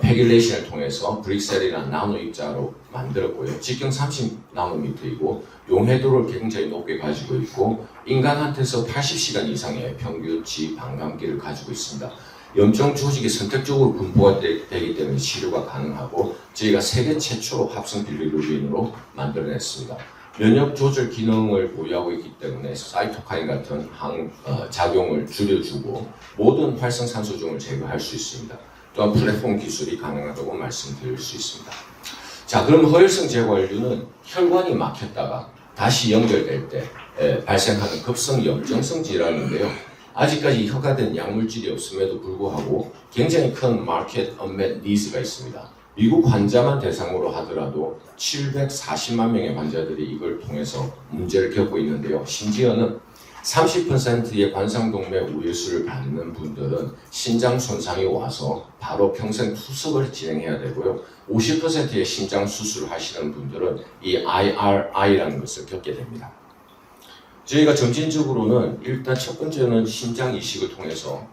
패길레이션을 통해서 브릭셀이라는 나노 입자로 만들었고요. 직경 30나노미터이고 용해도를 굉장히 높게 가지고 있고 인간한테서 80시간 이상의 평균치 반감기를 가지고 있습니다. 염증 조직이 선택적으로 분포가 되기 때문에 치료가 가능하고 저희가 세계 최초로 합성 빌리루빈으로 만들어냈습니다. 면역 조절 기능을 보유하고 있기 때문에 사이토카인 같은 작용을 줄여주고 모든 활성산소종을 제거할 수 있습니다. 또한 플랫폼 기술이 가능하다고 말씀드릴 수 있습니다. 자, 그럼 허혈성 제관류는 혈관이 막혔다가 다시 연결될 때 발생하는 급성 염증성 질환인데요. 아직까지 허가된 약물질이 없음에도 불구하고 굉장히 큰 마켓 언맷 니즈가 있습니다. 미국 환자만 대상으로 하더라도 740만 명의 환자들이 이걸 통해서 문제를 겪고 있는데요. 심지어는 30%의 관상동맥 우회수를 받는 분들은 신장 손상이 와서 바로 평생 투석을 진행해야 되고요. 50%의 심장 수술을 하시는 분들은 이 IRI라는 것을 겪게 됩니다. 저희가 점진적으로는 일단 첫 번째는 심장 이식을 통해서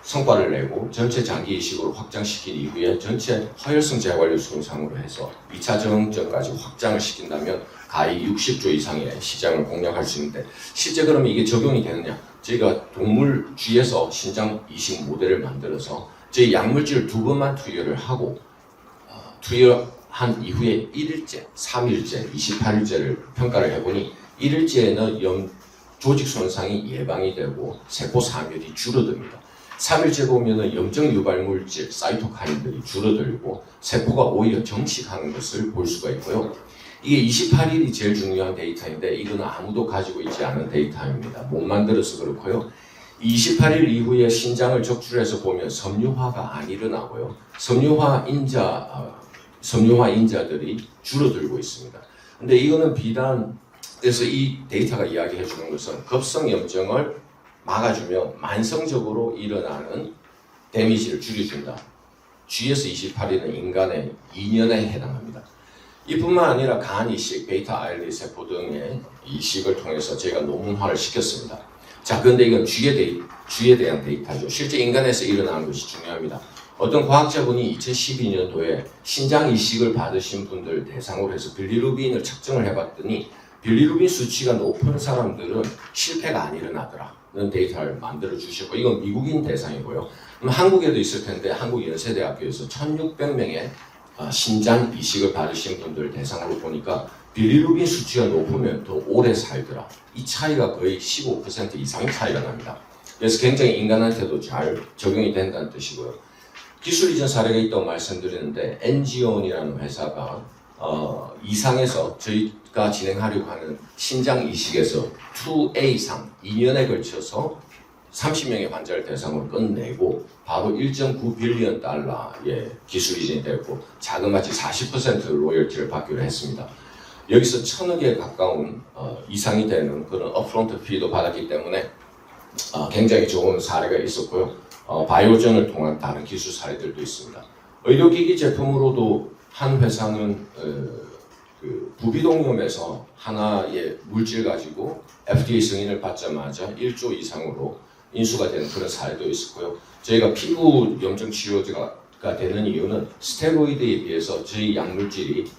성과를 내고 전체 장기 이식으로 확장시킨 이후에 전체 허혈성 제관류 손상으로 해서 2차 정전까지 확장을 시킨다면 가히 60조 이상의 시장을 공략할 수 있는데 실제 그러면 이게 적용이 되느냐? 저희가 동물쥐에서 신장 이식 모델을 만들어서 저희 약물질을 2번만 투여를 하고 투여한 한 이후에 1일째, 3일째, 28일째를 평가를 해보니 1일째에는 조직 손상이 예방이 되고 세포 사멸이 줄어듭니다. 3일째 보면은 염증 유발 물질 사이토카인들이 줄어들고 세포가 오히려 정식하는 것을 볼 수가 있고요. 이게 28일이 제일 중요한 데이터인데 이거는 아무도 가지고 있지 않은 데이터입니다. 못 만들어서 그렇고요. 28일 이후에 신장을 적출해서 보면 섬유화가 안 일어나고요. 섬유화 인자들이 줄어들고 있습니다. 근데 이거는 비단 그래서 이 데이터가 이야기해 주는 것은 급성염증을 막아주며 만성적으로 일어나는 데미지를 줄여준다. G에서 28일은 인간의 2년에 해당합니다. 이뿐만 아니라 간 이식, 베이타 아일리 세포 등의 이식을 통해서 저희가 논문화를 시켰습니다. 자, 그런데 이건 G에 대한 데이터죠. 실제 인간에서 일어나는 것이 중요합니다. 어떤 과학자분이 2012년도에 신장 이식을 받으신 분들 대상으로 해서 빌리루빈을 측정을 해봤더니 빌리루빈 수치가 높은 사람들은 실패가 안 일어나더라는 데이터를 만들어 주셨고 이건 미국인 대상이고요. 그럼 한국에도 있을 텐데 한국연세대학교에서 1600명의 신장 이식을 받으신 분들 대상으로 보니까 빌리루빈 수치가 높으면 더 오래 살더라. 이 차이가 거의 15% 이상의 차이가 납니다. 그래서 굉장히 인간한테도 잘 적용이 된다는 뜻이고요. 기술 이전 사례가 있다고 말씀드리는데 엔지온이라는 회사가 이상에서 저희가 진행하려고 하는 신장 이식에서 2A상 2년에 걸쳐서 30명의 환자를 대상으로 끝내고 바로 1.9 빌리언 달러의 기술 이전이 됐고 자그마치 40% 로열티를 받기로 했습니다. 여기서 1000억에 가까운 이상이 되는 그런 업프론트 피도 받았기 때문에 굉장히 좋은 사례가 있었고요. 바이오전을 통한 다른 기술 사례들도 있습니다. 의료기기 제품으로도 한 회사는 그 부비동염에서 하나의 물질 가지고 FDA 승인을 받자마자 1조 이상으로 인수가 되는 그런 사례도 있었고요. 저희가 피부 염증 치료제가 되는 이유는 스테로이드에 비해서 저희 약물질이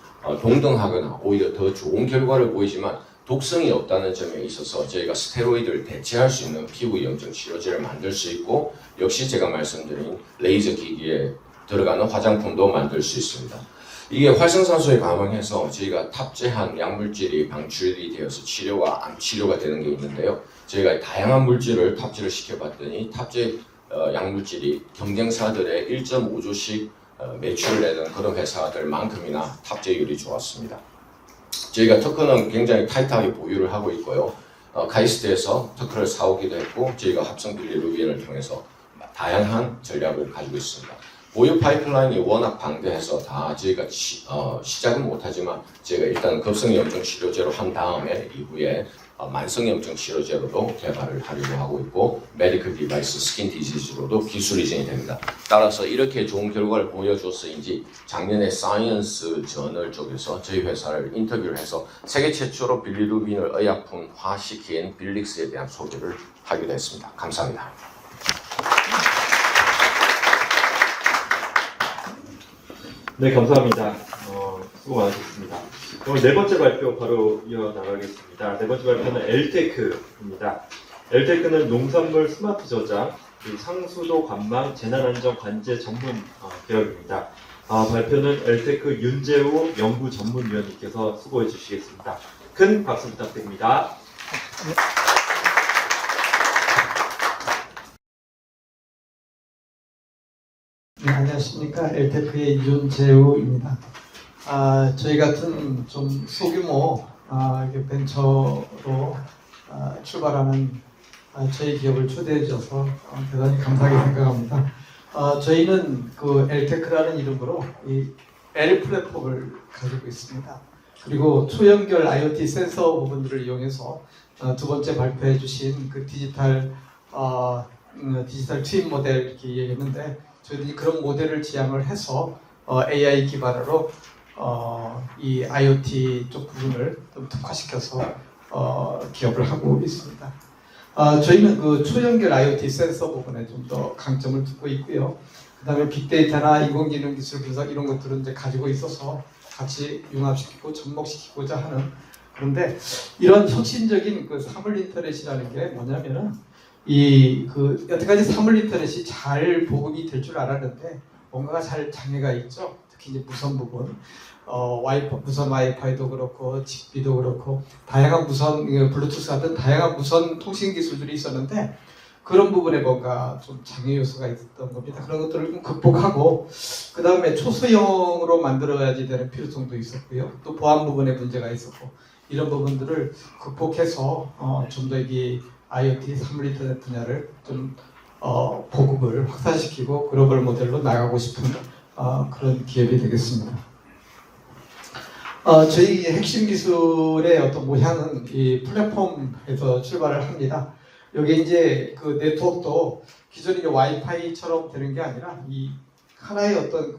동등하거나 오히려 더 좋은 결과를 보이지만 독성이 없다는 점에 있어서 저희가 스테로이드를 대체할 수 있는 피부 염증 치료제를 만들 수 있고 역시 제가 말씀드린 레이저 기기에 들어가는 화장품도 만들 수 있습니다. 이게 활성산소에 감항해서 저희가 탑재한 약물질이 방출이 되어서 치료가 암 치료가 되는 게 있는데요. 저희가 다양한 물질을 탑재를 시켜봤더니 탑재 약물질이 경쟁사들의 1.5조씩 매출을 내는 그런 회사들만큼이나 탑재율이 좋았습니다. 저희가 특허는 굉장히 타이트하게 보유를 하고 있고요. 카이스트에서 특허를 사오기도 했고 저희가 합성 빌리루빈을 통해서 다양한 전략을 가지고 있습니다. 보유 파이프라인이 워낙 방대해서 다 저희가 시작은 못하지만 저희가 일단 급성염증 치료제로 한 다음에 이후에 만성염증 치료제로도 개발을 하려고 하고 있고 메디컬 디바이스 스킨 디지즈로도 기술 이전이 됩니다. 따라서 이렇게 좋은 결과를 보여줘서인지 작년에 사이언스 저널 쪽에서 저희 회사를 인터뷰를 해서 세계 최초로 빌리루빈을 의약품화시킨 빌릭스에 대한 소개를 하기도 했습니다. 감사합니다. 네, 감사합니다. 수고 많으셨습니다. 그럼 네 번째 발표 바로 이어나가겠습니다. 네 번째 발표는 엘테크입니다. 엘테크는 농산물 스마트 저장, 그리고 상수도 관망 재난안전 관제 전문 기업입니다. 발표는 엘테크 윤재우 연구 전문위원님께서 수고해 주시겠습니다. 큰 박수 부탁드립니다. 네, 안녕하십니까. 엘테크의 윤재우입니다. 저희 같은 좀 소규모 벤처로 출발하는 저희 기업을 초대해 주셔서 대단히 감사하게 생각합니다. 저희는 그 엘테크라는 이름으로 이 L 플랫폼을 가지고 있습니다. 그리고 초연결 IoT 센서 부분들을 이용해서 두 번째 발표해 주신 그 디지털 트윈 모델 이렇게 얘기했는데 저희들이 그런 모델을 지향을 해서 AI 기반으로 이 IoT 쪽 부분을 좀 특화시켜서 기업을 하고 있습니다. 저희는 그 초연결 IoT 센서 부분에 좀 더 강점을 두고 있고요. 그 다음에 빅데이터나 인공지능 기술 분석 이런 것들은 이제 가지고 있어서 같이 융합시키고 접목시키고자 하는 그런데 이런 혁신적인 그 사물 인터넷이라는 게 뭐냐면은 여태까지 사물 인터넷이 잘 보급이 될 줄 알았는데 뭔가가 잘 장애가 있죠. 특히 이제 무선 부분, 무선 와이파이도 그렇고 직비도 그렇고 다양한 무선 블루투스 같은 다양한 무선 통신 기술들이 있었는데 그런 부분에 뭔가 좀 장애 요소가 있었던 겁니다. 그런 것들을 좀 극복하고 그 다음에 초소형으로 만들어야지 되는 필요성도 있었고요. 또 보안 부분에 문제가 있었고 이런 부분들을 극복해서 좀 더 이 IoT 사물 인터넷 분야를 좀 보급을 확산시키고 글로벌 모델로 나가고 싶은 그런 기업이 되겠습니다. 저희 핵심 기술의 어떤 모향은 이 플랫폼에서 출발을 합니다. 여기 이제 그 네트워크도 기존의 와이파이처럼 되는 게 아니라 이 하나의 어떤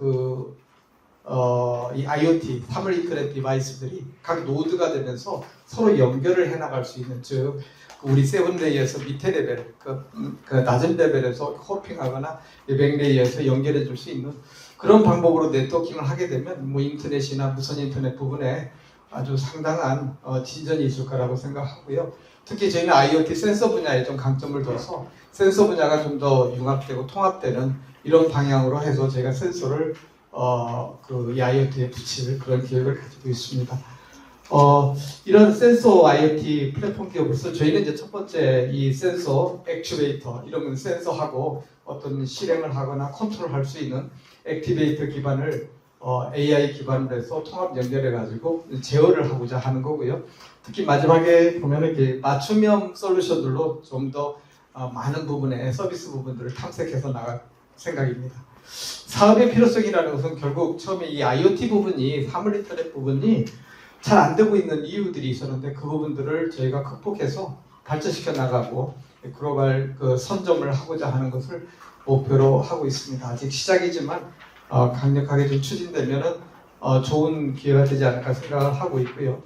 이 IoT 사물 인터넷 디바이스들이 각 노드가 되면서 서로 연결을 해 나갈 수 있는, 즉 우리 세븐레이에서 밑에 레벨, 그 낮은 레벨에서 호핑하거나 맥레이에서 연결해 줄 수 있는 그런 방법으로 네트워킹을 하게 되면 뭐 인터넷이나 무선 인터넷 부분에 아주 상당한 진전이 있을 거라고 생각하고요. 특히 저희는 IoT 센서 분야에 좀 강점을 둬서 센서 분야가 좀 더 융합되고 통합되는 이런 방향으로 해서 저희가 센서를 이 IoT에 붙일 그런 계획을 가지고 있습니다. 이런 센서 IoT 플랫폼 기업으로서 저희는 이제 첫 번째 이 센서 액추에이터 이런 센서하고 어떤 실행을 하거나 컨트롤할 수 있는 액티베이터 기반을 AI 기반으로 해서 통합 연결해 가지고 제어를 하고자 하는 거고요. 특히 마지막에 보면은 이렇게 맞춤형 솔루션들로 좀 더 많은 부분의 서비스 부분들을 탐색해서 나갈 생각입니다. 사업의 필요성이라는 것은 결국 처음에 이 IoT 부분이 사물 인터넷 부분이 잘 안 되고 있는 이유들이 있었는데 그 부분들을 저희가 극복해서 발전시켜 나가고 글로벌 선점을 하고자 하는 것을 목표로 하고 있습니다. 아직 시작이지만 강력하게 좀 추진되면은 좋은 기회가 되지 않을까 생각을 하고 있고요.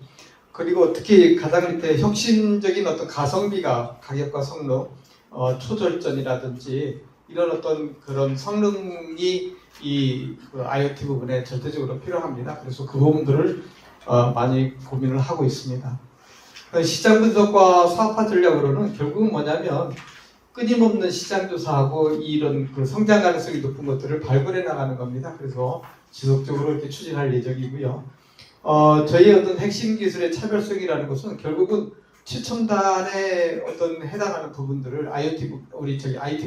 그리고 특히 가장 밑에 혁신적인 어떤 가성비가 가격과 성능, 초절전이라든지 이런 어떤 그런 성능이 이 IoT 부분에 절대적으로 필요합니다. 그래서 그 부분들을 많이 고민을 하고 있습니다. 시장 분석과 사업화 전략으로는 결국은 뭐냐면 끊임없는 시장 조사하고 이런 성장 가능성이 높은 것들을 발굴해 나가는 겁니다. 그래서 지속적으로 이렇게 추진할 예정이고요. 저희의 어떤 핵심 기술의 차별성이라는 것은 결국은 최첨단에 어떤 해당하는 부분들을 IT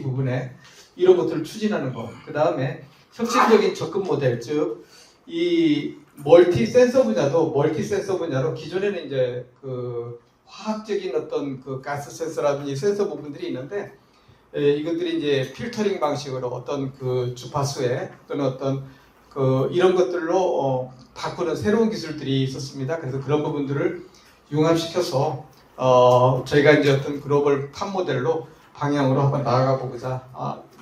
부분에 이런 것들을 추진하는 것. 그 다음에 혁신적인 접근 모델, 즉 이 멀티 센서 분야로 기존에는 이제 화학적인 어떤 가스 센서라든지 센서 부분들이 있는데 이것들이 이제 필터링 방식으로 어떤 주파수에 또는 어떤 이런 것들로 바꾸는 새로운 기술들이 있었습니다. 그래서 그런 부분들을 융합시켜서 저희가 이제 어떤 글로벌 탑 모델로 방향으로 한번 나아가 보고자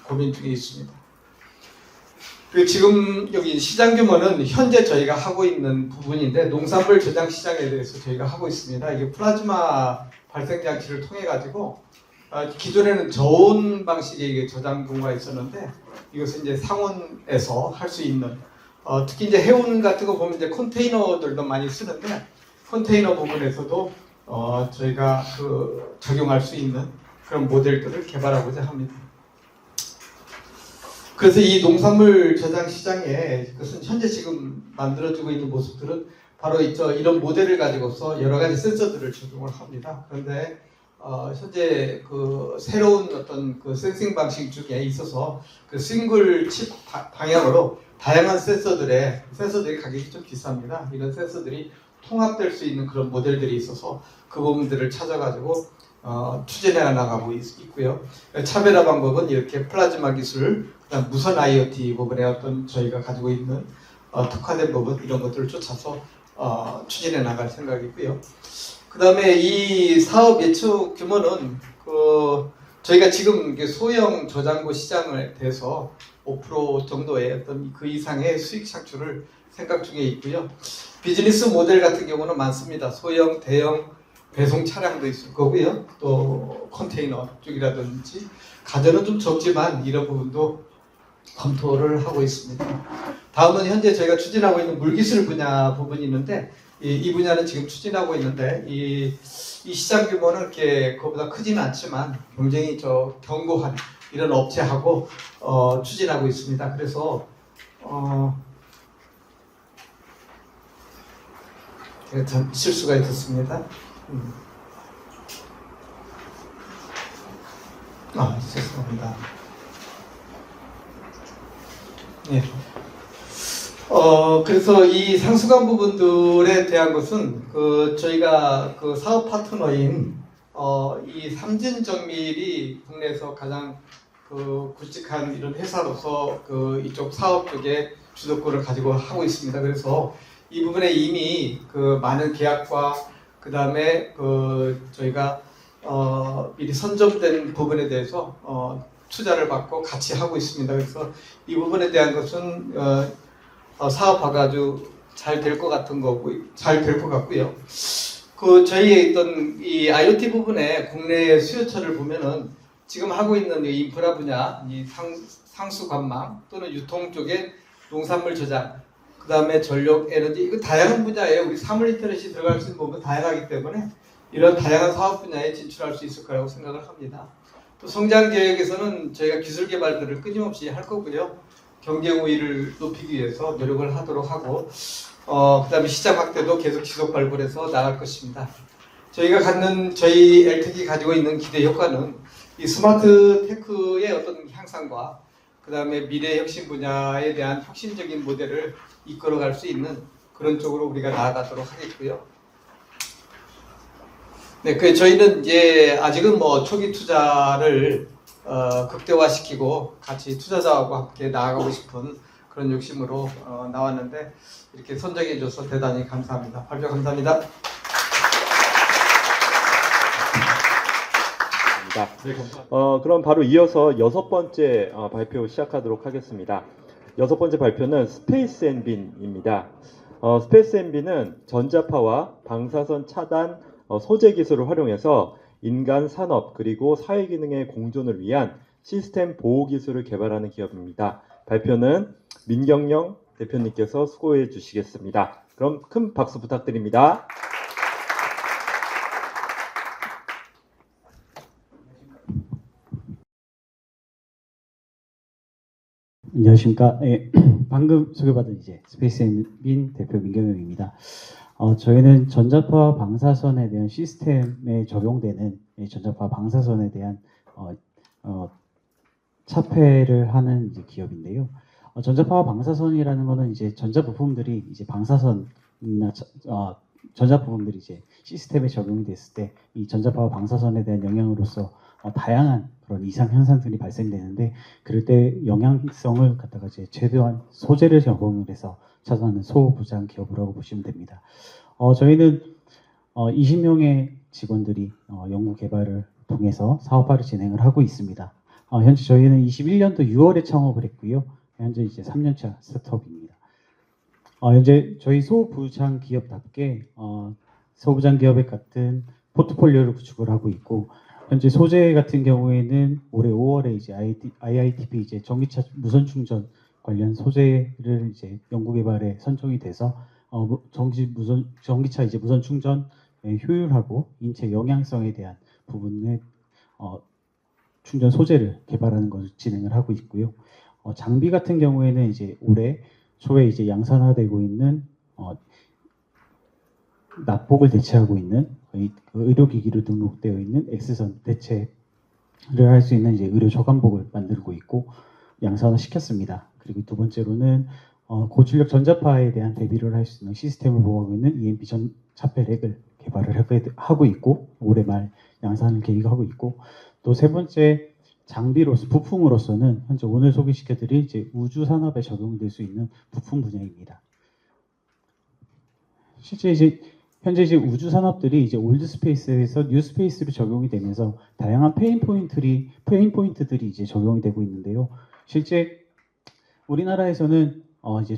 고민 중에 있습니다. 지금 여기 시장 규모는 현재 저희가 하고 있는 부분인데 농산물 저장 시장에 대해서 저희가 하고 있습니다. 이게 플라즈마 발생 장치를 통해 가지고 기존에는 저온 방식의 저장 공구가 있었는데 이것은 이제 상온에서 할 수 있는 특히 이제 해운 같은 거 보면 이제 컨테이너들도 많이 쓰는데 컨테이너 부분에서도 저희가 적용할 수 있는 그런 모델들을 개발하고자 합니다. 그래서 이 농산물 저장 시장에 그것은 현재 지금 만들어지고 있는 모습들은 바로 이런 모델을 가지고서 여러 가지 센서들을 적용을 합니다. 그런데 현재 새로운 어떤 센싱 방식 중에 있어서 싱글 칩 방향으로 다양한 센서들이 가격이 좀 비쌉니다. 이런 센서들이 통합될 수 있는 그런 모델들이 있어서 그 부분들을 찾아가지고 추진해 나가고 있고요. 차별화 방법은 이렇게 플라즈마 기술, 그다음 무선 IoT 부분에 어떤 저희가 가지고 있는 특화된 부분 이런 것들을 쫓아서 추진해 나갈 생각이고요. 그다음에 이 사업 예측 규모는 저희가 지금 소형 저장고 시장에 대해서 5% 정도의 어떤 그 이상의 수익 창출을 생각 중에 있고요. 비즈니스 모델 같은 경우는 많습니다. 소형, 대형 배송 차량도 있을 거고요. 또 컨테이너 쪽이라든지 가전은 좀 적지만 이런 부분도 검토를 하고 있습니다. 다음은 현재 저희가 추진하고 있는 물기술 분야 부분이 있는데 이 분야는 지금 추진하고 있는데 이 시장 규모는 이렇게 그보다 크지는 않지만 굉장히 견고한 이런 업체하고 추진하고 있습니다. 그래서 참 실수가 있었습니다. 죄송합니다. 예. 그래서 이 상수관 부분들에 대한 것은 저희가 사업 파트너인 이 삼진정밀이 국내에서 가장 굵직한 이런 회사로서 이쪽 사업 쪽에 주도권을 가지고 하고 있습니다. 그래서 이 부분에 이미 많은 계약과 그 다음에 저희가 미리 선점된 부분에 대해서 투자를 받고 같이 하고 있습니다. 그래서 이 부분에 대한 것은 사업화가 아주 잘 될 것 같고요. 저희의 있던 이 IoT 부분에 국내 수요처를 보면은 지금 하고 있는 이 인프라 분야, 이 상수관망 또는 유통 쪽에 농산물 저장, 그 다음에 전력, 에너지, 이거 다양한 분야에 우리 사물 인터넷이 들어갈 수 있는 부분 다양하기 때문에 이런 다양한 사업 분야에 진출할 수 있을 거라고 생각을 합니다. 또 성장 계획에서는 저희가 기술 개발들을 끊임없이 할 거고요. 경제 우위를 높이기 위해서 노력을 하도록 하고 그 다음에 시장 확대도 계속 지속 발굴해서 나갈 것입니다. 저희 엘텍이 가지고 있는 기대 효과는 이 스마트 테크의 어떤 향상과 그 다음에 미래 혁신 분야에 대한 혁신적인 모델을 이끌어갈 수 있는 그런 쪽으로 우리가 나아가도록 하겠고요. 네, 저희는 이제 아직은 초기 투자를 극대화시키고 같이 투자자하고 함께 나아가고 싶은 그런 욕심으로 나왔는데 이렇게 선정해줘서 대단히 감사합니다. 발표 감사합니다. 그럼 바로 이어서 6번째 발표 시작하도록 하겠습니다. 6번째 발표는 스페이스 엔빈입니다. 스페이스 엔빈은 전자파와 방사선 차단 소재 기술을 활용해서 인간 산업 그리고 사회 기능의 공존을 위한 시스템 보호 기술을 개발하는 기업입니다. 발표는 민경영 대표님께서 수고해 주시겠습니다. 그럼 큰 박수 부탁드립니다. 안녕하십니까. 예, 방금 소개받은 스페이스 엔빈 대표 민경영입니다. 저희는 전자파 방사선에 대한 시스템에 적용되는 전자파 방사선에 대한 차폐를 하는 기업인데요. 전자파 방사선이라는 것은 전자 부품들이 방사선이나 전자 부품들이 시스템에 적용이 됐을 때 이 전자파 방사선에 대한 영향으로서 다양한 그런 이상 현상들이 발생되는데 그럴 때 영향성을 갖다가 최대한 소재를 적용을 해서 차단하는 소부장 기업이라고 보시면 됩니다. 저희는 20명의 직원들이 연구 개발을 통해서 사업화를 진행을 하고 있습니다. 현재 저희는 21년도 6월에 창업을 했고요. 현재 3년차 스타트업입니다. 현재 저희 소부장 기업답게 소부장 기업에 같은 포트폴리오를 구축을 하고 있고 현재 소재 같은 경우에는 올해 5월에 IITP 전기차 무선 충전 관련 소재를 연구 개발에 선정이 돼서 전기차 무선 충전의 효율하고 인체 영향성에 대한 부분의 충전 소재를 개발하는 것을 진행을 하고 있고요. 장비 같은 경우에는 올해 초에 양산화되고 있는 납복을 대체하고 있는 의료기기로 등록되어 있는 X선 대체를 할 수 있는 의료 저감복을 만들고 있고 양산화 시켰습니다. 그리고 두 번째로는 고출력 전자파에 대한 대비를 할 수 있는 시스템을 보호하고 있는 EMP 차폐렉을 개발을 하고 있고 올해 말 양산을 계획하고 있고 또 세 번째 장비로서 부품으로서는 현재 오늘 소개시켜드릴 우주 산업에 적용될 수 있는 부품 분야입니다. 실제 현재 우주 산업들이 올드 스페이스에서 뉴 스페이스로 적용이 되면서 다양한 페인 포인트들이 적용이 되고 있는데요. 실제 우리나라에서는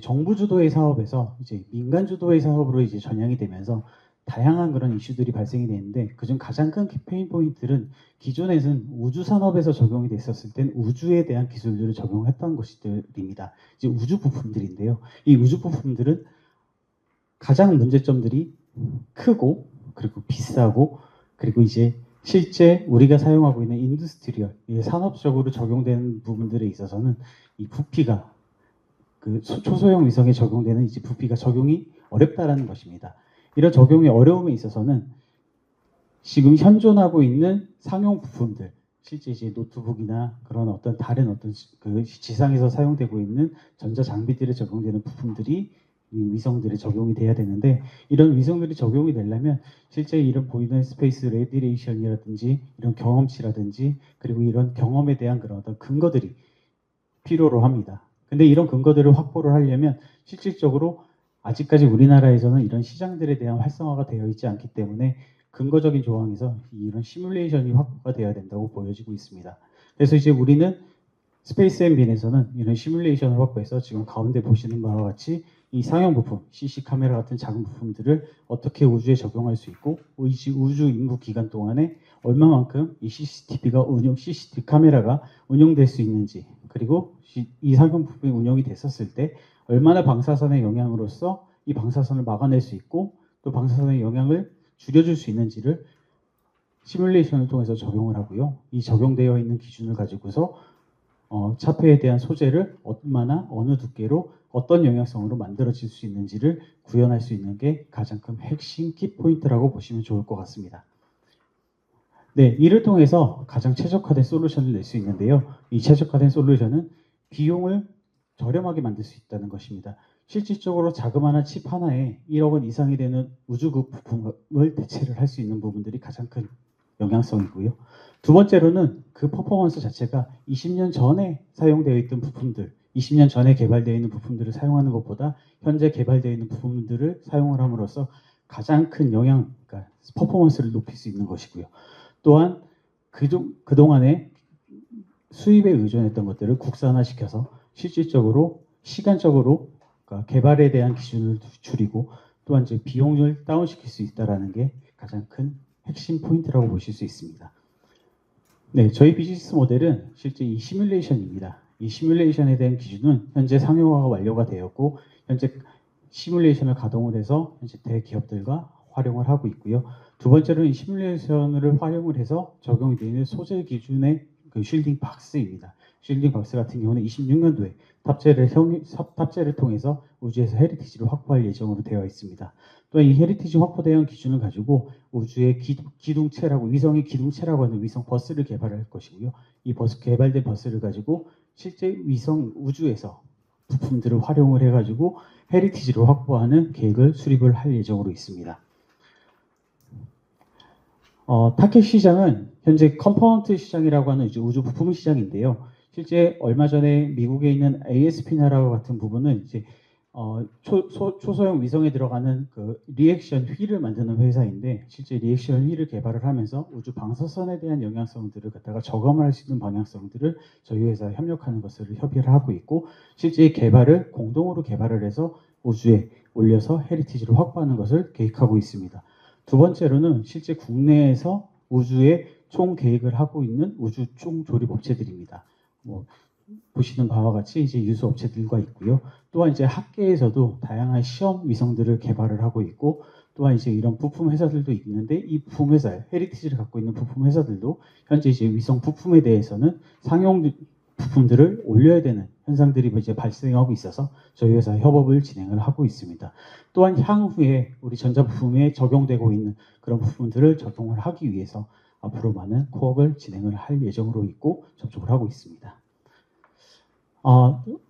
정부 주도의 사업에서 민간 주도의 사업으로 전향이 되면서 다양한 그런 이슈들이 발생이 되는데 그중 가장 큰 페인 포인트는 기존에는 우주 산업에서 적용이 됐었을 땐 우주에 대한 기술들을 적용했던 것들입니다. 우주 부품들인데요. 이 우주 부품들은 가장 문제점들이 크고 그리고 비싸고 그리고 실제 우리가 사용하고 있는 인더스트리얼 산업적으로 적용되는 부분들에 있어서는 이 부피가 초소형 위성에 적용되는 부피가 적용이 어렵다라는 것입니다. 이런 적용의 어려움에 있어서는 지금 현존하고 있는 상용 부품들, 실제 이제 노트북이나 그런 어떤 다른 어떤 그 지상에서 사용되고 있는 전자 장비들에 적용되는 부품들이 이 위성들에 적용이 돼야 되는데, 이런 위성들이 적용이 되려면 실제 이런 보이는 스페이스 레디레이션이라든지 이런 경험치라든지 그리고 이런 경험에 대한 그런 어떤 근거들이 필요로 합니다. 근데 이런 근거들을 확보를 하려면 실질적으로 아직까지 우리나라에서는 이런 시장들에 대한 활성화가 되어 있지 않기 때문에 근거적인 조항에서 이런 시뮬레이션이 확보가 되어야 된다고 보여지고 있습니다. 그래서 이제 우리는 스페이스 엠빈에서는 이런 시뮬레이션을 확보해서 지금 가운데 보시는 바와 같이 이 상용 부품, CC 카메라 같은 작은 부품들을 어떻게 우주에 적용할 수 있고 우주 임무 기간 동안에 얼마만큼 이 CCTV 카메라가 운영될 수 있는지, 그리고 이 상용 부품이 운영이 됐었을 때 얼마나 방사선의 영향으로서 이 방사선을 막아낼 수 있고 또 방사선의 영향을 줄여줄 수 있는지를 시뮬레이션을 통해서 적용을 하고요. 이 적용되어 있는 기준을 가지고서 차폐에 대한 소재를 얼마나 어느 두께로 어떤 영향성으로 만들어질 수 있는지를 구현할 수 있는 게 가장 큰 핵심 키포인트라고 보시면 좋을 것 같습니다. 네, 이를 통해서 가장 최적화된 솔루션을 낼 수 있는데요. 이 최적화된 솔루션은 비용을 저렴하게 만들 수 있다는 것입니다. 실질적으로 자그마한 칩 하나에 1억 원 이상이 되는 우주급 부품을 대체를 할 수 있는 부분들이 가장 큰 영향성이고요. 두 번째로는 그 퍼포먼스 자체가 20년 전에 사용되어 있던 부품들, 20년 전에 개발되어 있는 부품들을 사용하는 것보다 현재 개발되어 있는 부품들을 사용을 함으로써 가장 큰 그러니까 퍼포먼스를 높일 수 있는 것이고요. 또한 그동안에 수입에 의존했던 것들을 국산화시켜서 실질적으로 시간적으로 그러니까 개발에 대한 기준을 줄이고 또한 이제 비용을 다운시킬 수 있다는 게 가장 큰 핵심 포인트라고 보실 수 있습니다. 네, 저희 비즈니스 모델은 실제 이 시뮬레이션입니다. 이 시뮬레이션에 대한 기준은 현재 상용화가 완료가 되었고 현재 시뮬레이션을 가동을 해서 현재 대기업들과 활용을 하고 있고요. 두 번째로는 이 시뮬레이션을 활용을 해서 적용이 되는 소재 기준의 그 쉴딩 박스입니다. 쉴딩 박스 같은 경우는 26년도에 탑재를 통해서 우주에서 헤리티지를 확보할 예정으로 되어 있습니다. 또한 이 헤리티지 확보대응 기준을 가지고 우주의 기둥체라고 위성의 기둥체라고 하는 위성 버스를 개발할 것이고요. 이 개발된 버스를 가지고 실제 위성 우주에서 부품들을 활용을 해가지고 헤리티지를 확보하는 계획을 수립을 할 예정으로 있습니다. 타켓 시장은 현재 컴포넌트 시장이라고 하는 우주 부품 시장인데요. 실제 얼마 전에 미국에 있는 ASP나라와 같은 부분은 이제 초소형 위성에 들어가는 그 리액션 휠을 만드는 회사인데 실제 리액션 휠을 개발을 하면서 우주 방사선에 대한 영향성들을 갖다가 저감할 수 있는 방향성들을 저희 회사에 협력하는 것을 협의를 하고 있고 실제 개발을 공동으로 개발을 해서 우주에 올려서 헤리티지를 확보하는 것을 계획하고 있습니다. 두 번째로는 실제 국내에서 우주에 총 계획을 하고 있는 우주 총 조립 업체들입니다. 보시는 바와 같이 이제 유수 업체들과 있고요. 또한 이제 학계에서도 다양한 시험 위성들을 개발을 하고 있고, 또한 이제 이런 부품 회사들도 있는데 이 부품 회사, 헤리티지를 갖고 있는 부품 회사들도 현재 이제 위성 부품에 대해서는 상용 부품들을 올려야 되는 현상들이 이제 발생하고 있어서 저희 회사 협업을 진행을 하고 있습니다. 또한 향후에 우리 전자부품에 적용되고 있는 그런 부분들을 적용을 하기 위해서 앞으로 많은 코업을 진행을 할 예정으로 있고 접촉을 하고 있습니다.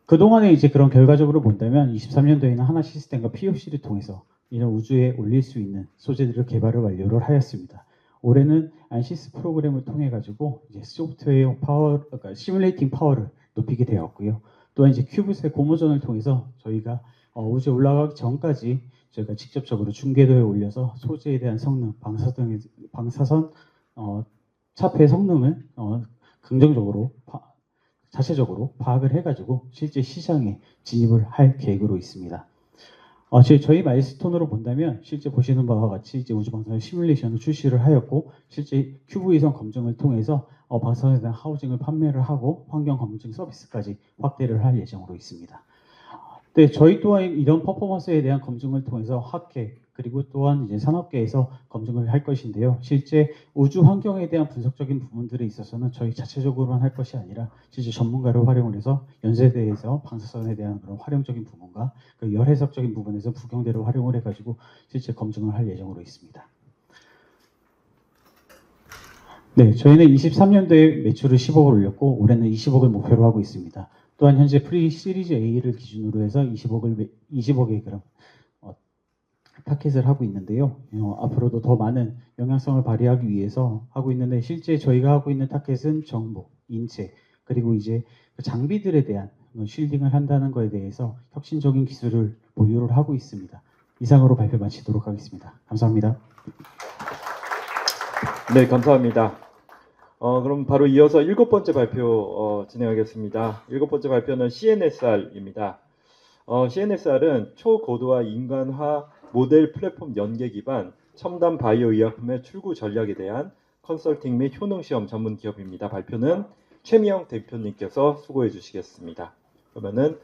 그동안에 이제 그런 결과적으로 본다면 23년도에는 하나 시스템과 POC를 통해서 이런 우주에 올릴 수 있는 소재들을 개발을 완료를 하였습니다. 올해는 안시스 프로그램을 통해 가지고 이제 소프트웨어 파워, 그러니까 시뮬레이팅 파워를 높이게 되었고요. 또한 이제 큐브셋 고무전을 통해서 저희가 우주에 올라가기 전까지 저희가 직접적으로 중궤도에 올려서 소재에 대한 성능, 방사선 차폐 성능을 긍정적으로 자체적으로 파악을 해가지고 실제 시장에 진입을 할 계획으로 있습니다. 저희 마일스톤으로 본다면 실제 보시는 바와 같이 이제 우주방사선 시뮬레이션을 출시를 하였고 실제 큐브 위성 검증을 통해서 방사선에 대한 하우징을 판매를 하고 환경 검증 서비스까지 확대를 할 예정으로 있습니다. 네, 저희 또한 이런 퍼포먼스에 대한 검증을 통해서 학회 그리고 또한 이제 산업계에서 검증을 할 것인데요. 실제 우주 환경에 대한 분석적인 부분들에 있어서는 저희 자체적으로만 할 것이 아니라 실제 전문가를 활용을 해서 연세대에서 방사선에 대한 그런 활용적인 부분과 그 열해석적인 부분에서 부경대를 활용을 해가지고 실제 검증을 할 예정으로 있습니다. 네, 저희는 23년도에 매출을 10억을 올렸고 올해는 20억을 목표로 하고 있습니다. 또한 현재 프리 시리즈 A를 기준으로 해서 20억의 그런 타켓을 하고 있는데요. 앞으로도 더 많은 영향성을 발휘하기 위해서 하고 있는데 실제 저희가 하고 있는 타켓은 정보, 인체 그리고 이제 그 장비들에 대한 쉴딩을 한다는 것에 대해서 혁신적인 기술을 보유를 하고 있습니다. 이상으로 발표 마치도록 하겠습니다. 감사합니다. 네, 감사합니다. 그럼 바로 이어서 7번째 발표 진행하겠습니다. 7번째 발표는 CNSR입니다. CNSR은 초고도화 인간화 모델 플랫폼 연계 기반 첨단 바이오 의약품의 출구 전략에 대한 컨설팅 및 효능 시험 전문 기업입니다. 발표는 최미영 대표님께서 수고해 주시겠습니다. 그러면은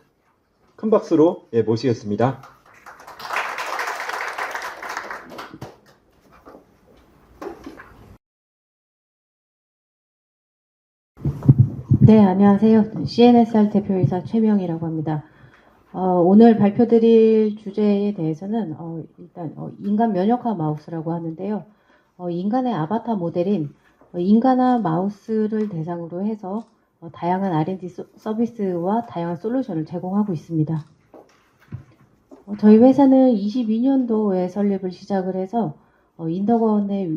큰 박수로 모시겠습니다. 네, 안녕하세요. CNSR 대표이사 최명이라고 합니다. 오늘 발표드릴 주제에 대해서는 일단 인간 면역화 마우스라고 하는데요. 인간의 아바타 모델인 인간화 마우스를 대상으로 해서 다양한 R&D 서비스와 다양한 솔루션을 제공하고 있습니다. 저희 회사는 22년도에 설립을 시작을 해서 인덕원에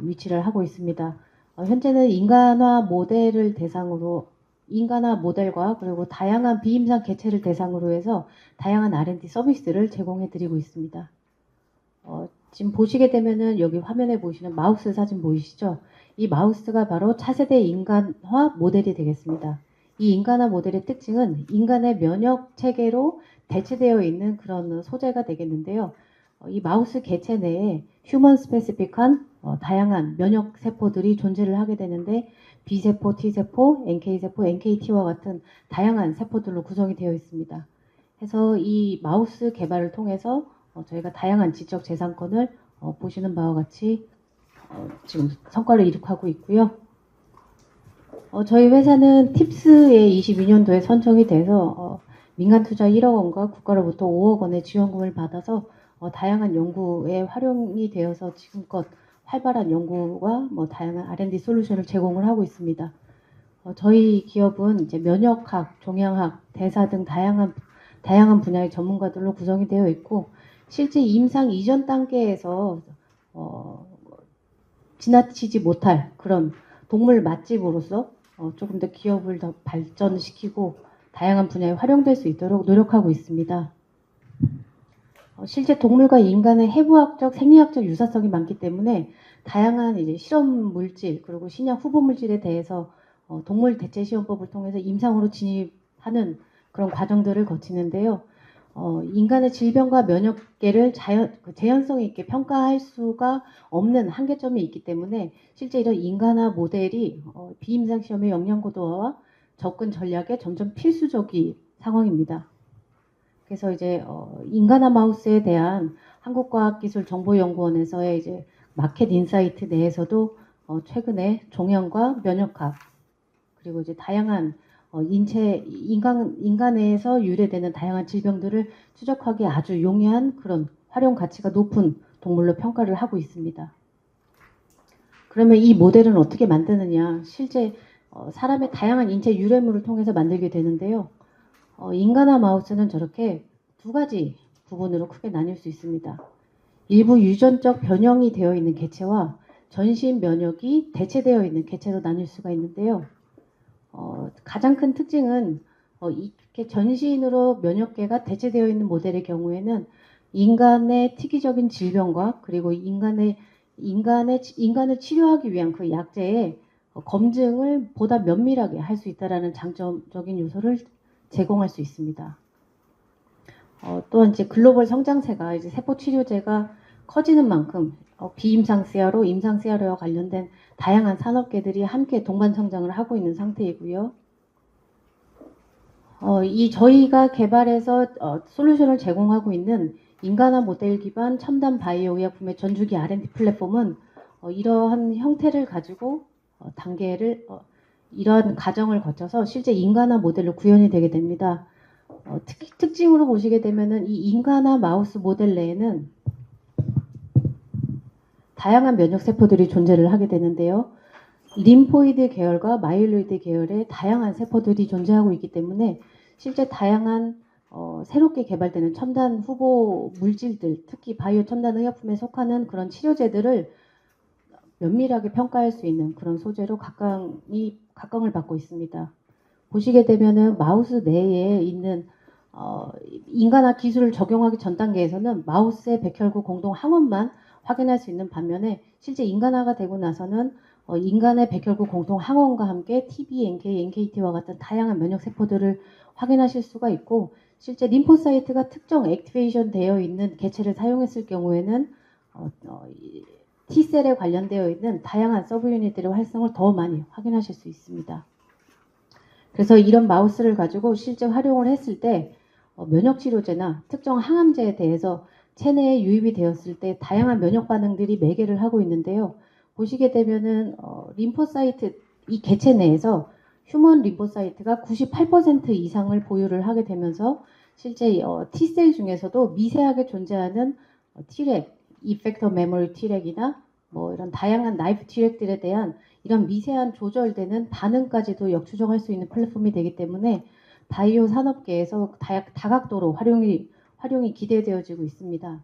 위치를 하고 있습니다. 현재는 인간화 모델을 대상으로 인간화 모델과 그리고 다양한 비임상 개체를 대상으로 해서 다양한 R&D 서비스를 제공해 드리고 있습니다. 지금 보시게 되면은 여기 화면에 보시는 마우스 사진 보이시죠? 이 마우스가 바로 차세대 인간화 모델이 되겠습니다. 이 인간화 모델의 특징은 인간의 면역 체계로 대체되어 있는 그런 소재가 되겠는데요. 이 마우스 개체 내에 휴먼 스페시픽한 다양한 면역 세포들이 존재를 하게 되는데 B세포, T세포, NK세포, NKT와 같은 다양한 세포들로 구성이 되어 있습니다. 그래서 이 마우스 개발을 통해서 저희가 다양한 지적 재산권을 보시는 바와 같이 지금 성과를 이룩하고 있고요. 저희 회사는 팁스에 22년도에 선정이 돼서 민간 투자 1억 원과 국가로부터 5억 원의 지원금을 받아서 다양한 연구에 활용이 되어서 지금껏 활발한 연구와 다양한 R&D 솔루션을 제공을 하고 있습니다. 저희 기업은 이제 면역학, 종양학, 대사 등 다양한 분야의 전문가들로 구성이 되어 있고 실제 임상 이전 단계에서 지나치지 못할 그런 동물 맛집으로서 조금 더 기업을 더 발전시키고 다양한 분야에 활용될 수 있도록 노력하고 있습니다. 실제 동물과 인간의 해부학적, 생리학적 유사성이 많기 때문에 다양한 이제 실험 물질 그리고 신약 후보 물질에 대해서 동물 대체 시험법을 통해서 임상으로 진입하는 그런 과정들을 거치는데요. 인간의 질병과 면역계를 재현성 있게 평가할 수가 없는 한계점이 있기 때문에 실제 이런 인간화 모델이 비임상 시험의 역량고도화와 접근 전략에 점점 필수적인 상황입니다. 그래서 이제 인간화 마우스에 대한 한국과학기술정보연구원에서의 이제 마켓 인사이트 내에서도 최근에 종양과 면역학 그리고 이제 다양한 인간에서 유래되는 다양한 질병들을 추적하기 아주 용이한 그런 활용 가치가 높은 동물로 평가를 하고 있습니다. 그러면 이 모델은 어떻게 만드느냐? 실제 사람의 다양한 인체 유래물을 통해서 만들게 되는데요. 인간화 마우스는 저렇게 두 가지 부분으로 크게 나뉠 수 있습니다. 일부 유전적 변형이 되어 있는 개체와 전신 면역이 대체되어 있는 개체로 나뉠 수가 있는데요. 가장 큰 특징은 이렇게 전신으로 면역계가 대체되어 있는 모델의 경우에는 인간의 특이적인 질병과 그리고 인간을 치료하기 위한 그 약제의 검증을 보다 면밀하게 할 수 있다라는 장점적인 요소를 제공할 수 있습니다. 또한 이제 글로벌 성장세가 이제 세포 치료제가 커지는 만큼 비임상 CRO, 임상 CRO와 관련된 다양한 산업계들이 함께 동반 성장을 하고 있는 상태이고요. 저희가 개발해서 솔루션을 제공하고 있는 인간화 모델 기반 첨단 바이오 의약품의 전주기 R&D 플랫폼은 이러한 형태를 가지고 단계를 이러한 과정을 거쳐서 실제 인간화 모델로 구현이 되게 됩니다. 특징으로 보시게 되면은 이 인간화 마우스 모델 내에는 다양한 면역 세포들이 존재를 하게 되는데요. 림포이드 계열과 마이로이드 계열의 다양한 세포들이 존재하고 있기 때문에 실제 다양한 새롭게 개발되는 첨단 후보 물질들, 특히 바이오 첨단 의약품에 속하는 그런 치료제들을 면밀하게 평가할 수 있는 그런 소재로 각광을 받고 있습니다. 보시게 되면은 마우스 내에 있는 인간화 기술을 적용하기 전 단계에서는 마우스의 백혈구 공동 항원만 확인할 수 있는 반면에 실제 인간화가 되고 나서는 인간의 백혈구 공동 항원과 함께 TB, NK, NKT와 같은 다양한 면역 세포들을 확인하실 수가 있고 실제 림포사이트가 특정 액티베이션 되어 있는 개체를 사용했을 경우에는 T셀에 관련되어 있는 다양한 서브 유닛들의 활성을 더 많이 확인하실 수 있습니다. 그래서 이런 마우스를 가지고 실제 활용을 했을 때 면역 치료제나 특정 항암제에 대해서 체내에 유입이 되었을 때 다양한 면역 반응들이 매개를 하고 있는데요. 보시게 되면은 림포사이트 이 개체 내에서 휴먼 림포사이트가 98% 이상을 보유를 하게 되면서 실제 T셀 중에서도 미세하게 존재하는 Treg, 이펙터 메모리 Treg이나 뭐 이런 다양한 나이프 Treg들에 대한 이런 미세한 조절되는 반응까지도 역추적할 수 있는 플랫폼이 되기 때문에 바이오 산업계에서 다각도로 활용이 기대되어지고 있습니다.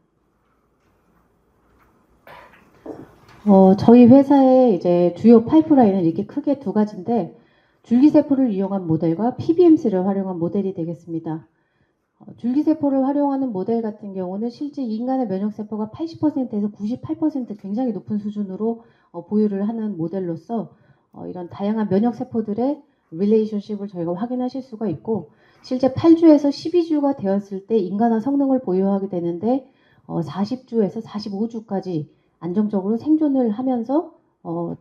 저희 회사의 이제 주요 파이프라인은 이렇게 크게 두 가지인데 줄기세포를 이용한 모델과 PBMC를 활용한 모델이 되겠습니다. 줄기세포를 활용하는 모델 같은 경우는 실제 인간의 면역세포가 80%에서 98% 굉장히 높은 수준으로 보유를 하는 모델로서 이런 다양한 면역세포들의 릴레이션십을 저희가 확인하실 수가 있고 실제 8주에서 12주가 되었을 때 인간화 성능을 보유하게 되는데 40주에서 45주까지 안정적으로 생존을 하면서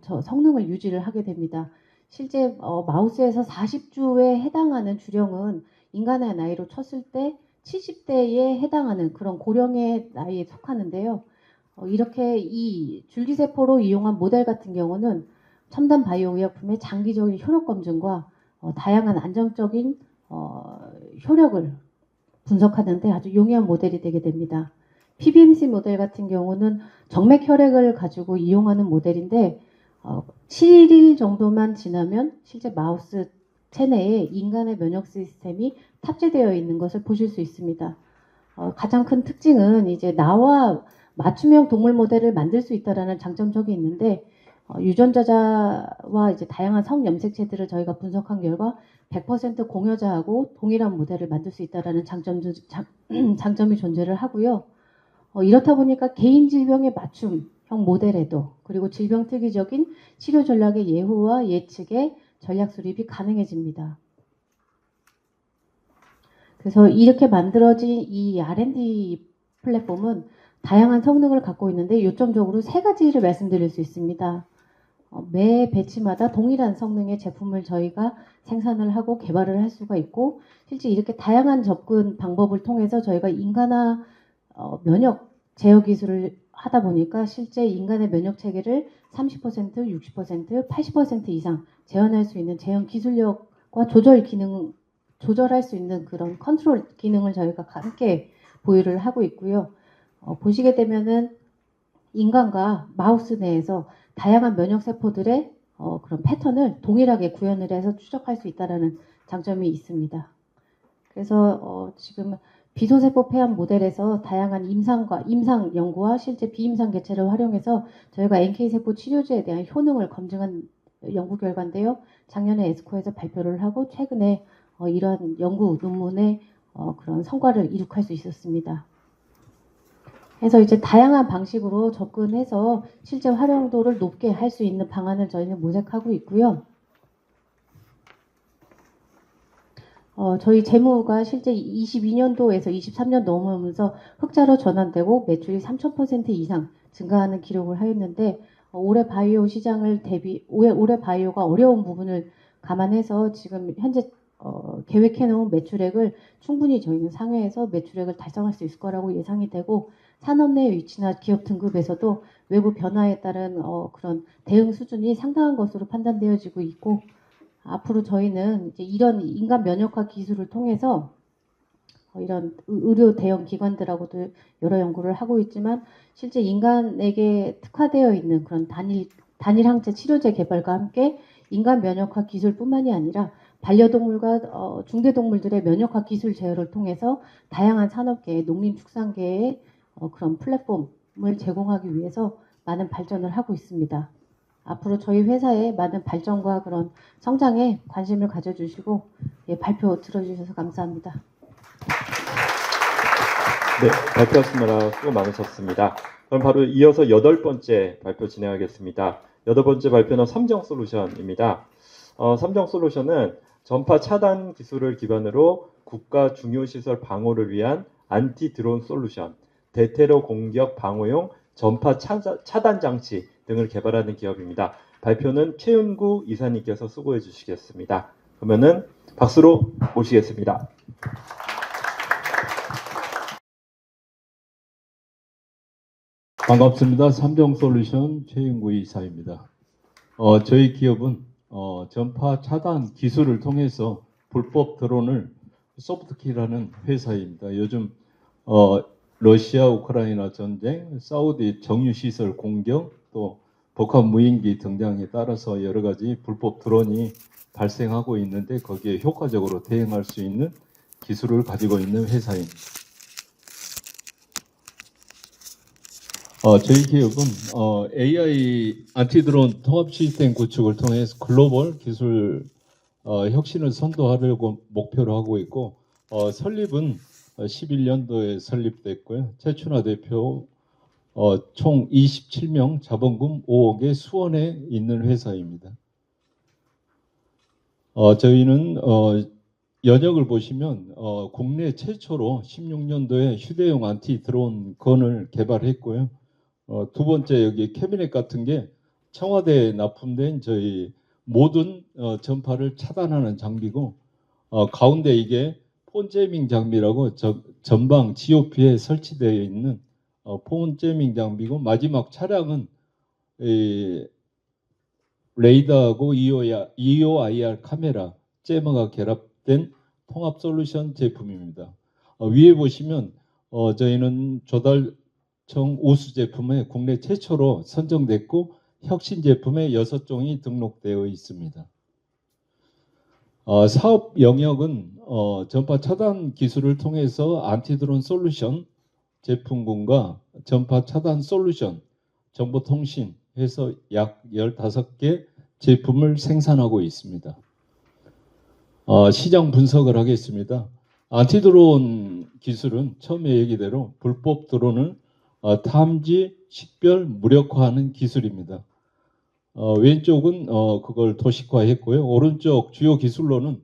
저 성능을 유지를 하게 됩니다. 실제 마우스에서 40주에 해당하는 주령은 인간의 나이로 쳤을 때 70대에 해당하는 그런 고령의 나이에 속하는데요. 이렇게 이 줄기세포로 이용한 모델 같은 경우는 첨단 바이오 의약품의 장기적인 효력 검증과 다양한 안정적인 효력을 분석하는데 아주 용이한 모델이 되게 됩니다. PBMC 모델 같은 경우는 정맥 혈액을 가지고 이용하는 모델인데 7일 정도만 지나면 실제 마우스 체내에 인간의 면역 시스템이 탑재되어 있는 것을 보실 수 있습니다. 가장 큰 특징은 이제 나와 맞춤형 동물 모델을 만들 수 있다라는 장점적이 있는데 유전자와 이제 다양한 성염색체들을 저희가 분석한 결과 100% 공여자하고 동일한 모델을 만들 수 있다라는 장점이 존재를 하고요. 이렇다 보니까 개인 질병의 맞춤형 모델에도 그리고 질병 특이적인 치료 전략의 예후와 예측에 전략 수립이 가능해집니다. 그래서 이렇게 만들어진 이 R&D 플랫폼은 다양한 성능을 갖고 있는데 요점적으로 세 가지를 말씀드릴 수 있습니다. 매 배치마다 동일한 성능의 제품을 저희가 생산을 하고 개발을 할 수가 있고 실제 이렇게 다양한 접근 방법을 통해서 저희가 인간화 면역 제어 기술을 하다 보니까 실제 인간의 면역 체계를 30%, 60%, 80% 이상 재현할 수 있는 재현 기술력과 조절할 수 있는 그런 컨트롤 기능을 저희가 함께 보유를 하고 있고요. 보시게 되면은 인간과 마우스 내에서 다양한 면역 세포들의 그런 패턴을 동일하게 구현을 해서 추적할 수 있다는 장점이 있습니다. 그래서 지금 비소세포 폐암 모델에서 다양한 임상 연구와 실제 비임상 개체를 활용해서 저희가 NK세포 치료제에 대한 효능을 검증한 연구 결과인데요. 작년에 에스코에서 발표를 하고 최근에 이러한 연구 논문의 그런 성과를 이룩할 수 있었습니다. 그래서 이제 다양한 방식으로 접근해서 실제 활용도를 높게 할 수 있는 방안을 저희는 모색하고 있고요. 저희 재무가 실제 22년도에서 23년 넘으면서 흑자로 전환되고 매출이 3,000% 이상 증가하는 기록을 하였는데 올해 바이오 시장을 올해 바이오가 어려운 부분을 감안해서 지금 현재 계획해놓은 매출액을 충분히 저희는 상회해서 매출액을 달성할 수 있을 거라고 예상이 되고 산업 내 위치나 기업 등급에서도 외부 변화에 따른 그런 대응 수준이 상당한 것으로 판단되어지고 있고 앞으로 저희는 이제 이런 인간 면역학 기술을 통해서 이런 의료 대형 기관들하고도 여러 연구를 하고 있지만 실제 인간에게 특화되어 있는 그런 단일 항체 치료제 개발과 함께 인간 면역학 기술뿐만이 아니라 반려동물과 중대동물들의 면역학 기술 제어를 통해서 다양한 산업계, 농림축산계의 그런 플랫폼을 제공하기 위해서 많은 발전을 하고 있습니다. 앞으로 저희 회사의 많은 발전과 그런 성장에 관심을 가져주시고 발표 들어주셔서 감사합니다. 네, 발표하시느라 수고 많으셨습니다. 그럼 바로 이어서 8번째 발표 진행하겠습니다. 8번째 발표는 삼정솔루션입니다. 삼정솔루션은 전파 차단 기술을 기반으로 국가 중요시설 방어를 위한 안티 드론 솔루션, 대테러 공격 방어용 전파 차단 장치 등을 개발하는 기업입니다. 발표는 최윤구 이사님께서 수고해 주시겠습니다. 그러면은 박수로 모시겠습니다. 반갑습니다. 삼정솔루션 최윤구 이사입니다. 저희 기업은 전파 차단 기술을 통해서 불법 드론을 소프트키라는 회사입니다. 요즘 러시아 우크라이나 전쟁, 사우디 정유시설 공격, 또 북한 무인기 등장에 따라서 여러 가지 불법 드론이 발생하고 있는데 거기에 효과적으로 대응할 수 있는 기술을 가지고 있는 회사입니다. 저희 기업은 AI 안티드론 통합 시스템 구축을 통해서 글로벌 기술 혁신을 선도하려고 목표로 하고 있고 설립은 11년도에 설립됐고요. 최춘화 대표 총 27명, 자본금 5억의 수원에 있는 회사입니다. 저희는 연역을 보시면 국내 최초로 16년도에 휴대용 안티드론 건을 개발했고요. 두 번째 여기 캐비넷 같은 게 청와대에 납품된 저희 모든 전파를 차단하는 장비고 가운데 이게 폰 제밍 장비라고 전방 GOP에 설치되어 있는 폰 제밍 장비고 마지막 차량은 레이더하고 EOIR 카메라 제머가 결합된 통합 솔루션 제품입니다. 위에 보시면 저희는 조달청 우수 제품에 국내 최초로 선정됐고 혁신 제품에 6종이 등록되어 있습니다. 사업 영역은 전파 차단 기술을 통해서 안티드론 솔루션 제품군과 전파 차단 솔루션, 정보통신 해서 약 15개 제품을 생산하고 있습니다. 시장 분석을 하겠습니다. 안티드론 기술은 처음에 얘기대로 불법 드론을 탐지, 식별, 무력화하는 기술입니다. 왼쪽은 그걸 도식화했고요. 오른쪽 주요 기술로는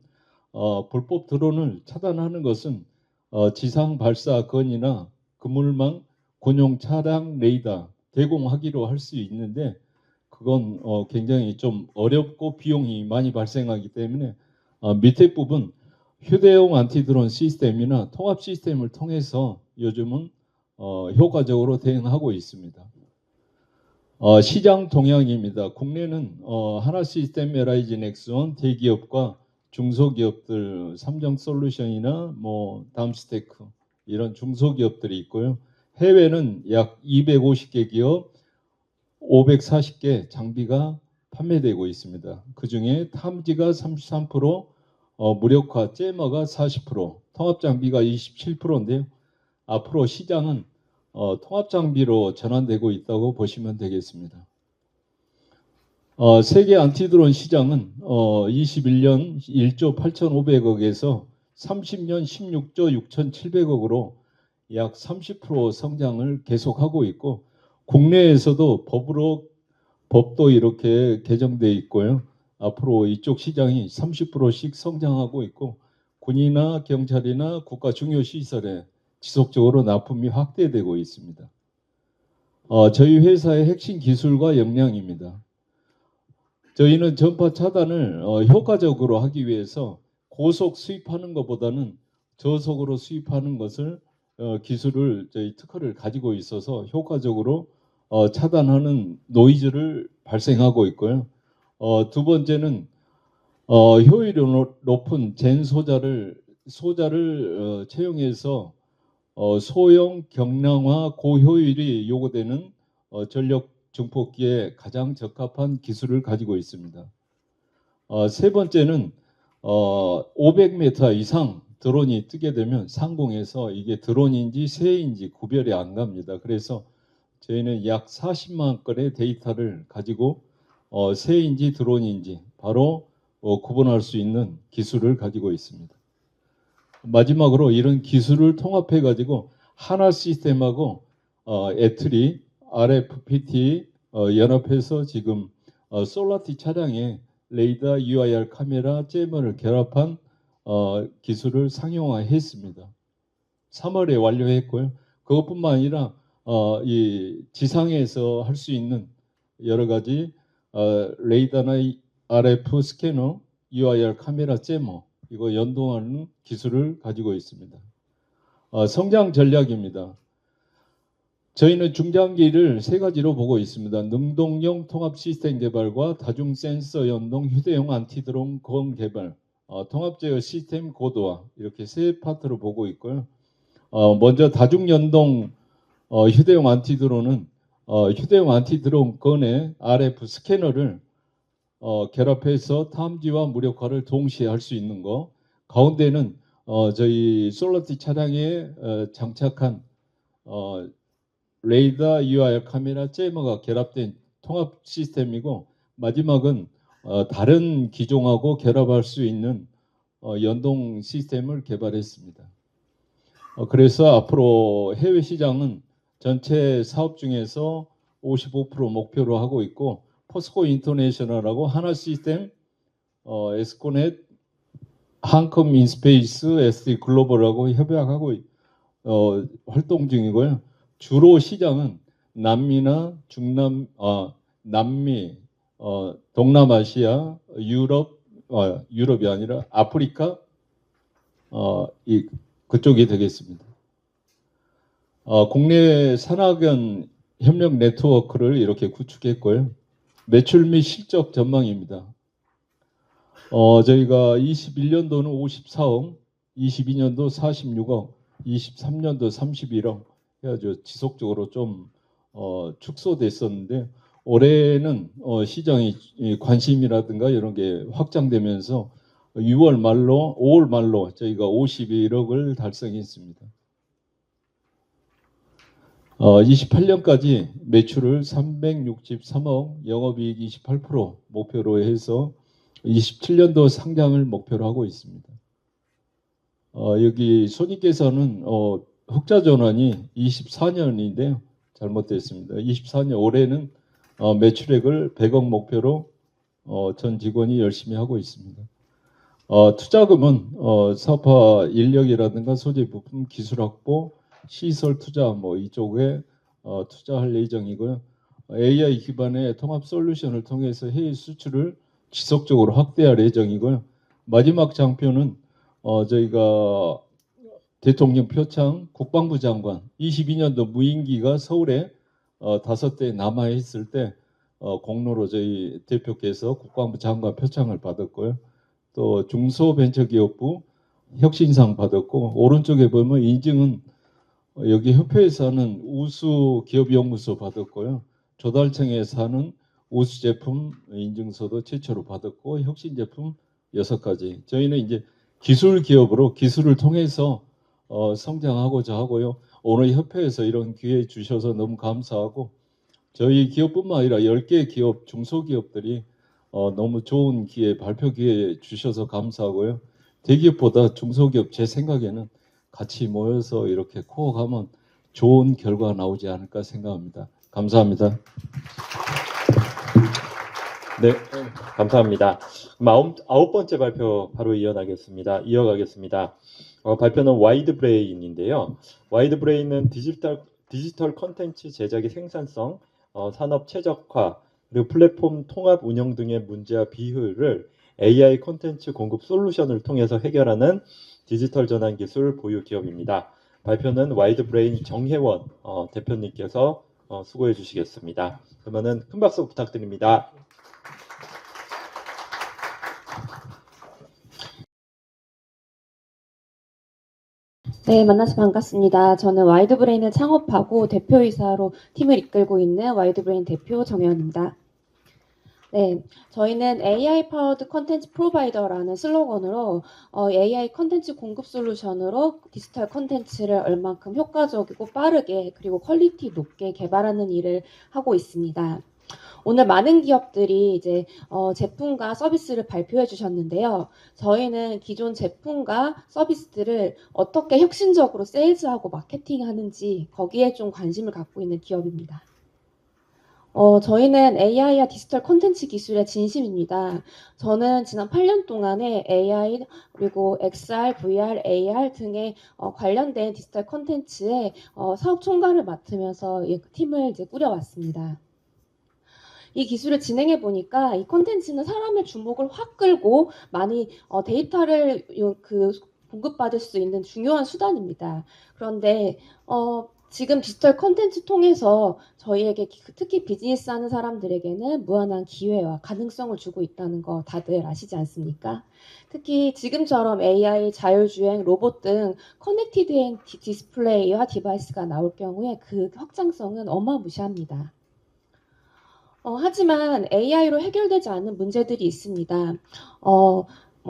불법 드론을 차단하는 것은 지상 발사 건이나 그물망, 군용 차량 레이더 대공하기로 할 수 있는데 그건 굉장히 좀 어렵고 비용이 많이 발생하기 때문에 밑에 부분 휴대용 안티드론 시스템이나 통합 시스템을 통해서 요즘은 효과적으로 대응하고 있습니다. 시장 동향입니다. 국내는 하나시스템, LIG 넥스원 대기업과 중소기업들 삼정솔루션이나 담스테크 이런 중소기업들이 있고요. 해외는 약 250개 기업 540개 장비가 판매되고 있습니다. 그중에 탐지가 33%, 무력화 제머가 40%, 통합 장비가 27%인데요. 앞으로 시장은 통합 장비로 전환되고 있다고 보시면 되겠습니다. 세계 안티드론 시장은 21년 1조 8,500억에서 30년 16조 6,700억으로 약 30% 성장을 계속하고 있고 국내에서도 법도 이렇게 개정돼 있고요. 앞으로 이쪽 시장이 30%씩 성장하고 있고 군이나 경찰이나 국가 중요 시설에 지속적으로 납품이 확대되고 있습니다. 저희 회사의 핵심 기술과 역량입니다. 저희는 전파 차단을 효과적으로 하기 위해서 고속 수입하는 것보다는 저속으로 수입하는 것을 기술을 저희 특허를 가지고 있어서 효과적으로 차단하는 노이즈를 발생하고 있고요. 두 번째는 효율이 높은 젠 소자를 채용해서 소형 경량화 고효율이 요구되는 전력 증폭기에 가장 적합한 기술을 가지고 있습니다. 세 번째는 500m 이상 드론이 뜨게 되면 상공에서 이게 드론인지 새인지 구별이 안 갑니다. 그래서 저희는 약 40만 건의 데이터를 가지고 새인지 드론인지 바로 구분할 수 있는 기술을 가지고 있습니다. 마지막으로 이런 기술을 통합해 가지고 하나 시스템하고 애트리, RFPT 연합해서 지금 솔라티 차량에 레이더, UIR 카메라, 잼머를 결합한 기술을 상용화했습니다. 3월에 완료했고요. 그것뿐만 아니라 이 지상에서 할 수 있는 여러 가지 레이더나 RF 스캐너, UIR 카메라, 잼머 이거 연동하는 기술을 가지고 있습니다. 성장 전략입니다. 저희는 중장기를 세 가지로 보고 있습니다. 능동용 통합 시스템 개발과 다중 센서 연동 휴대용 안티드론 건 개발, 통합 제어 시스템 고도화 이렇게 세 파트로 보고 있고요. 먼저 다중 연동 휴대용 안티드론은 휴대용 안티드론 건에 RF 스캐너를 결합해서 탐지와 무력화를 동시에 할 수 있는 거. 가운데는 저희 솔라티 차량에 장착한 레이더, UIR 카메라, 잼머가 결합된 통합 시스템이고 마지막은 다른 기종하고 결합할 수 있는 연동 시스템을 개발했습니다. 그래서 앞으로 해외 시장은 전체 사업 중에서 55% 목표로 하고 있고 포스코 인터내셔널하고 하나 시스템, 에스코넷, 한컴 인스페이스, SD 글로벌하고 협약하고 활동 중이고요. 주로 시장은 남미나 남미, 동남아시아, 유럽이 아니라 아프리카 그쪽이 되겠습니다. 국내 산학연 협력 네트워크를 이렇게 구축했고요. 매출 및 실적 전망입니다. 저희가 21년도는 54억, 22년도 46억, 23년도 31억 해가지고 지속적으로 좀 축소됐었는데 올해는 시장의 관심이라든가 이런 게 확장되면서 5월 말로 저희가 51억을 달성했습니다. 28년까지 매출을 363억, 영업이익 28% 목표로 해서 27년도 상장을 목표로 하고 있습니다. 여기 손익계산은 흑자 전환이 24년인데요. 잘못됐습니다. 24년 올해는 매출액을 100억 목표로 전 직원이 열심히 하고 있습니다. 투자금은 사업화 인력이라든가 소재 부품 기술 확보, 시설 투자 이쪽에 투자할 예정이고요. AI 기반의 통합 솔루션을 통해서 해외 수출을 지속적으로 확대할 예정이고요. 마지막 장표는 저희가 대통령 표창 국방부 장관 22년도 무인기가 서울에 5대 남아 있을 때 공로로 저희 대표께서 국방부 장관 표창을 받았고요. 또 중소벤처기업부 혁신상 받았고 오른쪽에 보면 인증은 여기 협회에서는 우수 기업연구소 받았고요. 조달청에서는 우수 제품 인증서도 최초로 받았고 혁신 제품 6가지. 저희는 이제 기술 기업으로 기술을 통해서 성장하고자 하고요. 오늘 협회에서 이런 기회 주셔서 너무 감사하고 저희 기업뿐만 아니라 10개 기업, 중소기업들이 너무 좋은 기회, 발표 기회 주셔서 감사하고요. 대기업보다 중소기업 제 생각에는 같이 모여서 이렇게 코어가면 좋은 결과가 나오지 않을까 생각합니다. 감사합니다. 네, 감사합니다. 그럼 아홉 번째 발표 바로 이어가겠습니다. 발표는 와이드브레인인데요. 와이드브레인은 디지털 컨텐츠 제작의 생산성, 산업 최적화, 그리고 플랫폼 통합 운영 등의 문제와 비효율을 AI 콘텐츠 공급 솔루션을 통해서 해결하는 디지털 전환 기술 보유 기업입니다. 발표는 와이드브레인 정혜원 대표님께서 수고해 주시겠습니다. 그러면은 큰 박수 부탁드립니다. 네, 만나서 반갑습니다. 저는 와이드브레인을 창업하고 대표이사로 팀을 이끌고 있는 와이드브레인 대표 정혜원입니다. 네, 저희는 AI 파워드 컨텐츠 프로바이더라는 슬로건으로 AI 컨텐츠 공급 솔루션으로 디지털 컨텐츠를 얼만큼 효과적이고 빠르게 그리고 퀄리티 높게 개발하는 일을 하고 있습니다. 오늘 많은 기업들이 이제 제품과 서비스를 발표해 주셨는데요. 저희는 기존 제품과 서비스들을 어떻게 혁신적으로 세일즈하고 마케팅하는지 거기에 좀 관심을 갖고 있는 기업입니다. 저희는 AI와 디지털 콘텐츠 기술의 진심입니다. 저는 지난 8년 동안에 AI 그리고 XR, VR, AR 등의 관련된 디지털 콘텐츠의 사업 총괄을 맡으면서 이 팀을 이제 꾸려왔습니다. 이 기술을 진행해 보니까 이 콘텐츠는 사람의 주목을 확 끌고 많이 데이터를 공급받을 수 있는 중요한 수단입니다. 그런데 지금 디지털 콘텐츠 통해서 저희에게 특히 비즈니스 하는 사람들에게는 무한한 기회와 가능성을 주고 있다는 거 다들 아시지 않습니까? 특히 지금처럼 AI, 자율주행, 로봇 등 커넥티드된 디스플레이와 디바이스가 나올 경우에 그 확장성은 어마무시합니다. 하지만 AI로 해결되지 않는 문제들이 있습니다.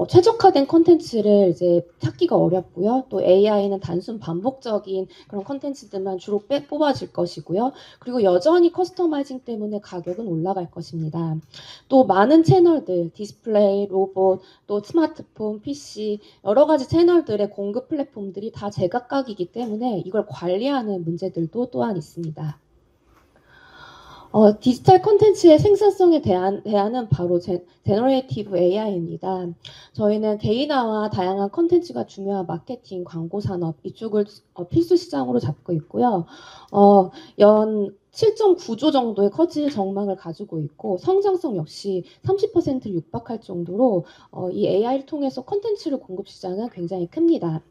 최적화된 콘텐츠를 이제 찾기가 어렵고요. 또 AI는 단순 반복적인 그런 콘텐츠들만 주로 뽑아질 것이고요. 그리고 여전히 커스터마이징 때문에 가격은 올라갈 것입니다. 또 많은 채널들, 디스플레이, 로봇, 또 스마트폰, PC 여러 가지 채널들의 공급 플랫폼들이 다 제각각이기 때문에 이걸 관리하는 문제들도 또한 있습니다. 디지털 콘텐츠의 생산성에 대안은 바로 제너레이티브 AI입니다. 저희는 데이터와 다양한 콘텐츠가 중요한 마케팅, 광고 산업 이쪽을 필수 시장으로 잡고 있고요. 연 7.9조 정도의 커질 전망을 가지고 있고 성장성 역시 30%를 육박할 정도로 이 AI를 통해서 콘텐츠를 공급 시장은 굉장히 큽니다.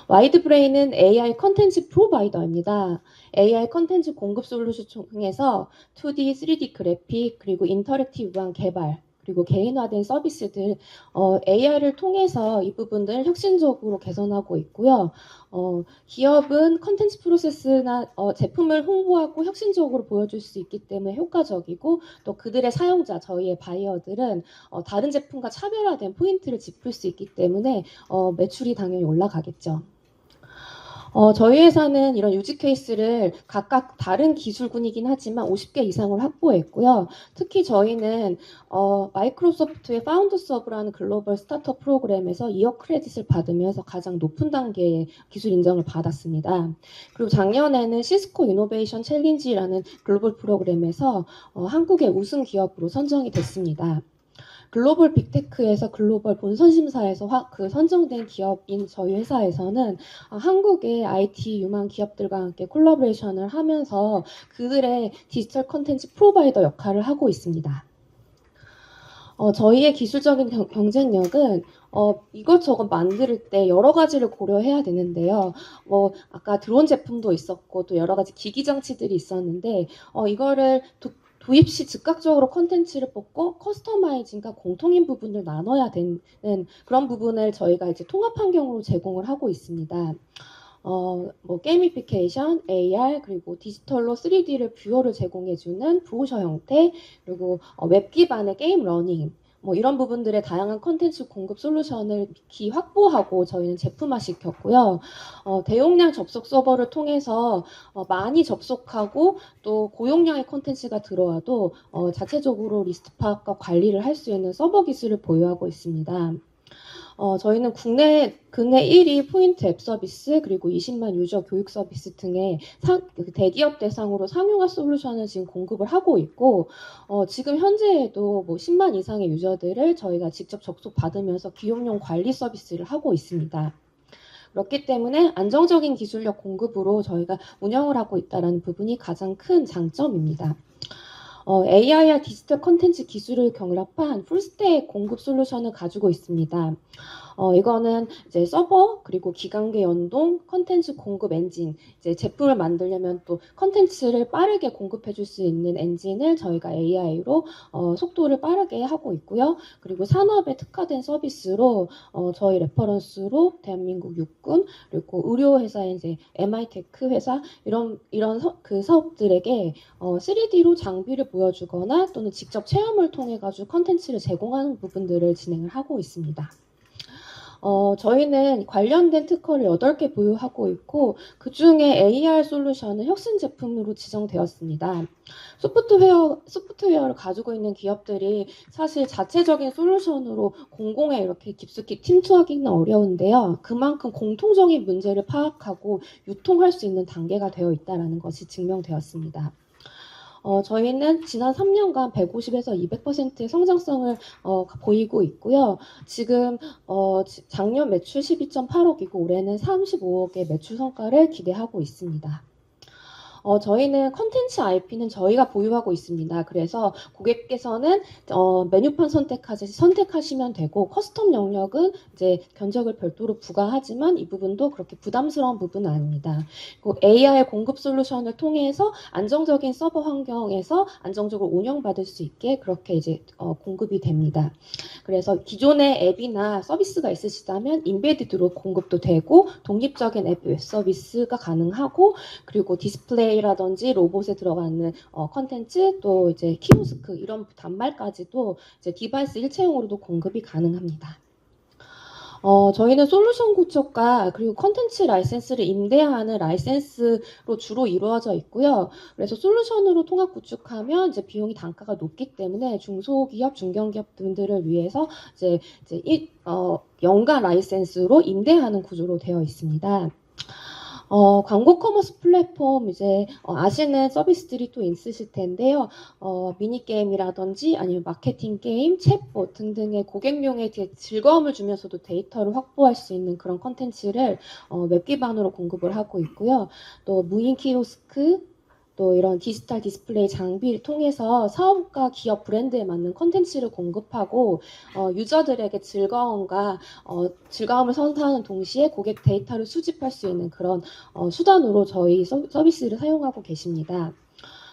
와이드브레인은 AI 컨텐츠 프로바이더입니다. AI 컨텐츠 공급 솔루션 통해서 2D, 3D 그래픽, 그리고 인터랙티브한 개발, 그리고 개인화된 서비스들, AI를 통해서 이 부분들을 혁신적으로 개선하고 있고요. 기업은 컨텐츠 프로세스나 제품을 홍보하고 혁신적으로 보여줄 수 있기 때문에 효과적이고 또 그들의 사용자, 저희의 바이어들은 다른 제품과 차별화된 포인트를 짚을 수 있기 때문에 매출이 당연히 올라가겠죠. 저희 회사는 이런 유지 케이스를 각각 다른 기술군이긴 하지만 50개 이상을 확보했고요. 특히 저희는 마이크로소프트의 파운더 서브라는 글로벌 스타트업 프로그램에서 2억 크레딧을 받으면서 가장 높은 단계의 기술 인정을 받았습니다. 그리고 작년에는 시스코 이노베이션 챌린지라는 글로벌 프로그램에서 한국의 우승 기업으로 선정이 됐습니다. 글로벌 빅테크에서 글로벌 본선 심사에서 선정된 기업인 저희 회사에서는 한국의 IT 유망 기업들과 함께 콜라보레이션을 하면서 그들의 디지털 콘텐츠 프로바이더 역할을 하고 있습니다. 저희의 기술적인 경쟁력은 이것저것 만들 때 여러 가지를 고려해야 되는데요. 아까 드론 제품도 있었고 또 여러 가지 기기 장치들이 있었는데 이거를 도입 시 즉각적으로 콘텐츠를 뽑고 커스터마이징과 공통인 부분을 나눠야 되는 그런 부분을 저희가 이제 통합 환경으로 제공을 하고 있습니다. 게이미피케이션, AR, 그리고 디지털로 3D를 뷰어를 제공해주는 브로셔 형태, 그리고 웹 기반의 게임 러닝, 이런 부분들의 다양한 콘텐츠 공급 솔루션을 미리 확보하고 저희는 제품화시켰고요. 대용량 접속 서버를 통해서 많이 접속하고 또 고용량의 콘텐츠가 들어와도 자체적으로 리스트 파악과 관리를 할 수 있는 서버 기술을 보유하고 있습니다. 저희는 국내 1위 포인트 앱 서비스 그리고 20만 유저 교육 서비스 등의 대기업 대상으로 상용화 솔루션을 지금 공급을 하고 있고 지금 현재에도 10만 이상의 유저들을 저희가 직접 접속받으면서 기업용 관리 서비스를 하고 있습니다. 그렇기 때문에 안정적인 기술력 공급으로 저희가 운영을 하고 있다는 부분이 가장 큰 장점입니다. AI와 디지털 콘텐츠 기술을 결합한 풀스택 공급 솔루션을 가지고 있습니다. 이거는 이제 서버 그리고 기관계 연동 콘텐츠 공급 엔진, 이제 제품을 만들려면 또 콘텐츠를 빠르게 공급해 줄 수 있는 엔진을 저희가 AI로 속도를 빠르게 하고 있고요. 그리고 산업에 특화된 서비스로 저희 레퍼런스로 대한민국 육군 그리고 의료 회사인 이제 MI테크 회사 그 사업들에게 3D로 장비를 보여주거나 또는 직접 체험을 통해 가지고 콘텐츠를 제공하는 부분들을 진행을 하고 있습니다. 저희는 관련된 특허를 8개 보유하고 있고 그 중에 AR 솔루션은 혁신 제품으로 지정되었습니다. 소프트웨어를 가지고 있는 기업들이 사실 자체적인 솔루션으로 공공에 이렇게 깊숙이 침투하기는 어려운데요. 그만큼 공통적인 문제를 파악하고 유통할 수 있는 단계가 되어 있다는 것이 증명되었습니다. 저희는 지난 3년간 150에서 200%의 성장성을 보이고 있고요. 지금 작년 매출 12.8억이고 올해는 35억의 매출 성과를 기대하고 있습니다. 저희는 컨텐츠 IP는 저희가 보유하고 있습니다. 그래서 고객께서는 메뉴판 선택하시면 되고 커스텀 영역은 이제 견적을 별도로 부과하지만 이 부분도 그렇게 부담스러운 부분은 아닙니다. 그리고 AI 공급 솔루션을 통해서 안정적인 서버 환경에서 안정적으로 운영받을 수 있게 그렇게 이제 공급이 됩니다. 그래서 기존의 앱이나 서비스가 있으시다면 인베디드로 공급도 되고 독립적인 앱 웹 서비스가 가능하고 그리고 디스플레이라든지 로봇에 들어가는 컨텐츠 또 이제 키오스크 이런 단말까지도 이제 디바이스 일체형으로도 공급이 가능합니다. 저희는 솔루션 구축과 그리고 컨텐츠 라이센스를 임대하는 라이센스로 주로 이루어져 있고요. 그래서 솔루션으로 통합 구축하면 이제 비용이 단가가 높기 때문에 중소기업, 중견기업 등들을 위해서 이제 연간 라이센스로 임대하는 구조로 되어 있습니다. 광고 커머스 플랫폼 이제 아시는 서비스들이 또 있으실 텐데요. 미니게임이라든지 아니면 마케팅 게임, 챗봇 등등의 고객용에 즐거움을 주면서도 데이터를 확보할 수 있는 그런 컨텐츠를 웹 기반으로 공급을 하고 있고요. 또 무인 키오스크 또 이런 디지털 디스플레이 장비를 통해서 사업과 기업 브랜드에 맞는 콘텐츠를 공급하고 유저들에게 즐거움을 선사하는 동시에 고객 데이터를 수집할 수 있는 그런 수단으로 저희 서비스를 사용하고 계십니다.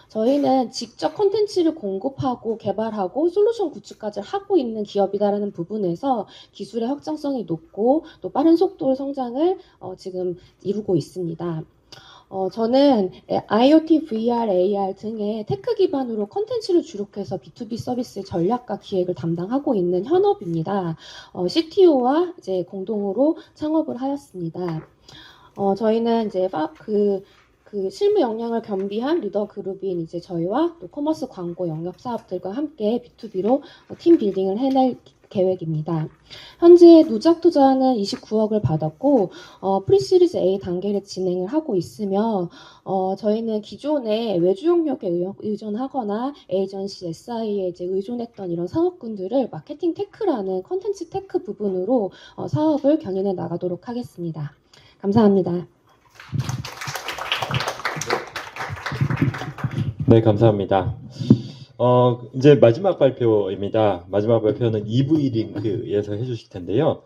저희는 직접 콘텐츠를 공급하고 개발하고 솔루션 구축까지 하고 있는 기업이다라는 부분에서 기술의 확장성이 높고 또 빠른 속도의 성장을 지금 이루고 있습니다. 저는 IoT, VR, AR 등의 테크 기반으로 콘텐츠를 주력해서 B2B 서비스 전략과 기획을 담당하고 있는 현업입니다. CTO와 이제 공동으로 창업을 하였습니다. 저희는 이제 그 실무 역량을 겸비한 리더 그룹인 이제 저희와 또 커머스 광고 영역 사업들과 함께 B2B로 팀 빌딩을 해낼 계획입니다. 현재 누적 투자는 29억을 받았고 프리시리즈 A 단계를 진행을 하고 있으며 저희는 기존에 외주 영역에 의존하거나 에이전시 SI에 이제 의존했던 이런 산업군들을 마케팅 테크라는 컨텐츠 테크 부분으로 사업을 견인해 나가도록 하겠습니다. 감사합니다. 네, 감사합니다. 이제 마지막 발표입니다. 마지막 발표는 EV 링크에서 해주실 텐데요.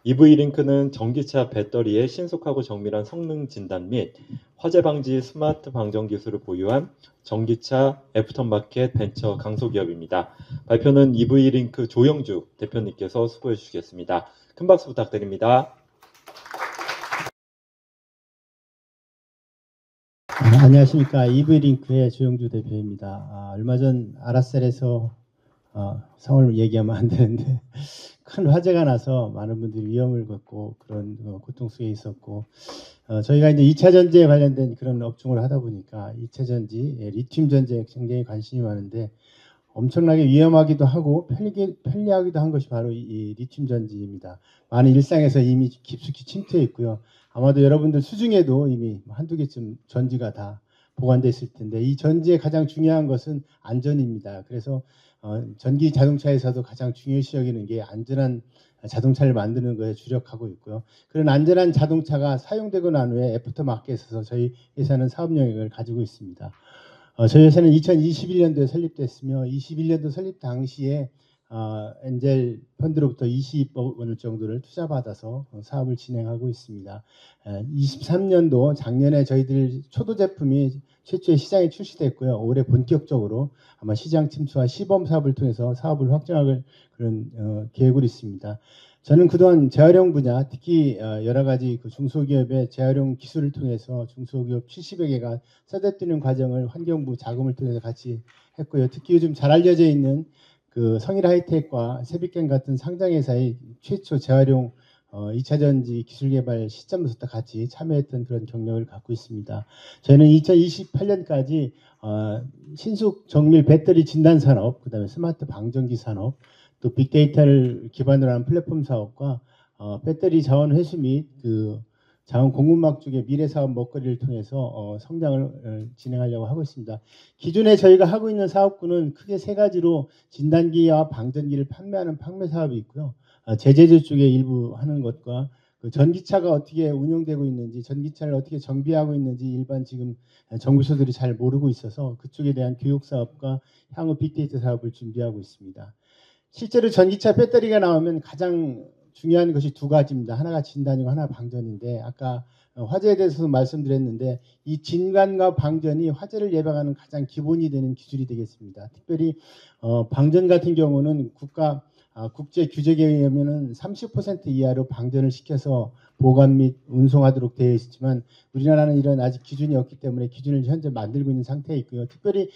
EV 링크는 전기차 배터리의 신속하고 정밀한 성능 진단 및 화재 방지 스마트 방전 기술을 보유한 전기차 애프터마켓 벤처 강소기업입니다. 발표는 EV 링크 조영주 대표님께서 수고해 주시겠습니다. 큰 박수 부탁드립니다. 안녕하십니까. EV링크의 조영주 대표입니다. 얼마 전 아라셀에서 성을 얘기하면 안 되는데 큰 화재가 나서 많은 분들이 위험을 겪고 그런 고통 속에 있었고 저희가 이제 2차 전지에 관련된 그런 업종을 하다 보니까 2차 전지, 리튬 전지에 굉장히 관심이 많은데 엄청나게 위험하기도 하고 편리하기도 한 것이 바로 이 리튬 전지입니다. 많은 일상에서 이미 깊숙이 침투해 있고요. 아마도 여러분들 수중에도 이미 한두 개쯤 전지가 다 보관되어 있을 텐데 이 전지의 가장 중요한 것은 안전입니다. 그래서 전기 자동차에서도 가장 중요시 여기는 게 안전한 자동차를 만드는 것에 주력하고 있고요. 그런 안전한 자동차가 사용되고 난 후에 애프터마켓에서 저희 회사는 사업 영역을 가지고 있습니다. 저희 회사는 2021년도에 설립됐으며 21년도 설립 당시에 엔젤 펀드로부터 20억 원 정도를 투자받아서 사업을 진행하고 있습니다. 23년도 작년에 저희들 초도 제품이 최초의 시장에 출시됐고요. 올해 본격적으로 아마 시장 침투와 시범 사업을 통해서 사업을 확장할 그런 계획으로 있습니다. 저는 그동안 재활용 분야, 특히 여러 가지 그 중소기업의 재활용 기술을 통해서 중소기업 70여 개가 쏟아뜨리는 과정을 환경부 자금을 통해서 같이 했고요. 특히 요즘 잘 알려져 있는 그 성일 하이텍과 세빛갱 같은 상장회사의 최초 재활용 2차 전지 기술 개발 시점부터 같이 참여했던 그런 경력을 갖고 있습니다. 저희는 2028년까지 신속 정밀 배터리 진단 산업, 그다음에 스마트 방전기 산업, 또 빅데이터를 기반으로 한 플랫폼 사업과 배터리 자원 회수 및 그 자원 공급망 쪽의 미래 사업 먹거리를 통해서 성장을 진행하려고 하고 있습니다. 기존에 저희가 하고 있는 사업군은 크게 세 가지로 진단기와 방전기를 판매하는 판매 사업이 있고요. 제재조 쪽에 일부 하는 것과 그 전기차가 어떻게 운영되고 있는지, 전기차를 어떻게 정비하고 있는지 일반 지금 정부서들이 잘 모르고 있어서 그쪽에 대한 교육 사업과 향후 빅데이터 사업을 준비하고 있습니다. 실제로 전기차 배터리가 나오면 가장 중요한 것이 두 가지입니다. 하나가 진단이고 하나가 방전인데 아까 화재에 대해서도 말씀드렸는데 이 진단과 방전이 화재를 예방하는 가장 기본이 되는 기술이 되겠습니다. 특별히 방전 같은 경우는 국제 규정에 의하면은 30% 이하로 방전을 시켜서 보관 및 운송하도록 되어 있지만 우리나라는 이런 아직 기준이 없기 때문에 기준을 현재 만들고 있는 상태에 있고요. 특별히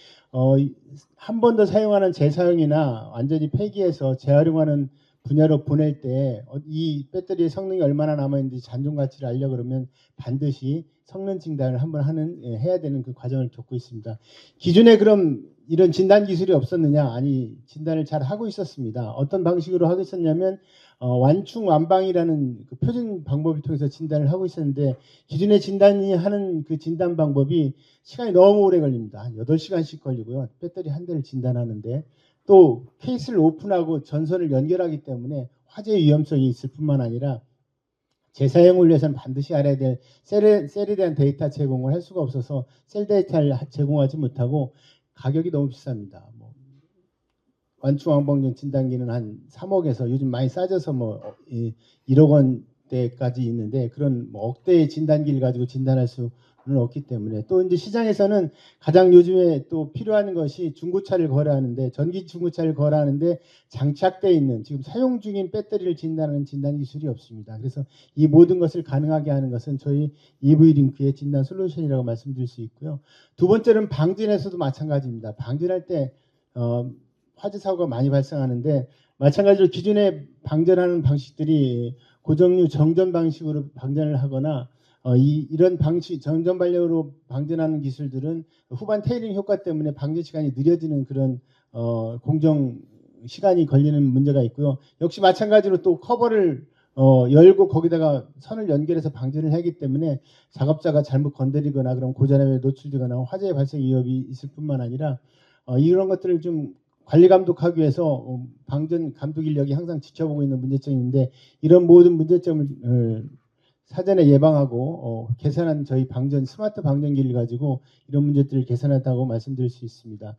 한 번 더 사용하는 재사용이나 완전히 폐기해서 재활용하는 분야로 보낼 때 이 배터리의 성능이 얼마나 남아있는지 잔존 가치를 알려 그러면 반드시 성능 진단을 한번 해야 되는 그 과정을 겪고 있습니다. 기존에 그럼 이런 진단 기술이 없었느냐? 아니, 진단을 잘 하고 있었습니다. 어떤 방식으로 하고 있었냐면 완충 완방이라는 그 표준 방법을 통해서 진단을 하고 있었는데 기존에 진단이 하는 그 진단 방법이 시간이 너무 오래 걸립니다. 한 8시간씩 걸리고요. 배터리 한 대를 진단하는데 또 케이스를 오픈하고 전선을 연결하기 때문에 화재 위험성이 있을 뿐만 아니라 재사용을 위해서는 반드시 알아야 될 셀에 대한 데이터 제공을 할 수가 없어서 셀 데이터를 제공하지 못하고 가격이 너무 비쌉니다. 완충왕방전 진단기는 한 3억에서 요즘 많이 싸져서 1억 원대까지 있는데 그런 억대의 진단기를 가지고 진단할 수는 없기 때문에 또 이제 시장에서는 가장 요즘에 또 필요한 것이 중고차를 거래하는데 전기 중고차를 거래하는데 장착되어 있는 지금 사용 중인 배터리를 진단하는 진단 기술이 없습니다. 그래서 이 모든 것을 가능하게 하는 것은 저희 EV링크의 진단 솔루션이라고 말씀드릴 수 있고요. 두 번째는 방진에서도 마찬가지입니다. 방진할 때 화재 사고가 많이 발생하는데 마찬가지로 기존에 방전하는 방식들이 고정류 정전 방식으로 방전을 하거나 이런 방식 정전 발열로 방전하는 기술들은 후반 테이링 효과 때문에 방전 시간이 느려지는 그런 공정 시간이 걸리는 문제가 있고요. 역시 마찬가지로 또 커버를 열고 거기다가 선을 연결해서 방전을 하기 때문에 작업자가 잘못 건드리거나 그런 고전압에 노출되거나 화재 발생 위협이 있을 뿐만 아니라 이런 것들을 좀 관리 감독하기 위해서 방전 감독 인력이 항상 지켜보고 있는 문제점인데 이런 모든 문제점을 사전에 예방하고 개선한 저희 방전 스마트 방전기를 가지고 이런 문제들을 개선했다고 말씀드릴 수 있습니다.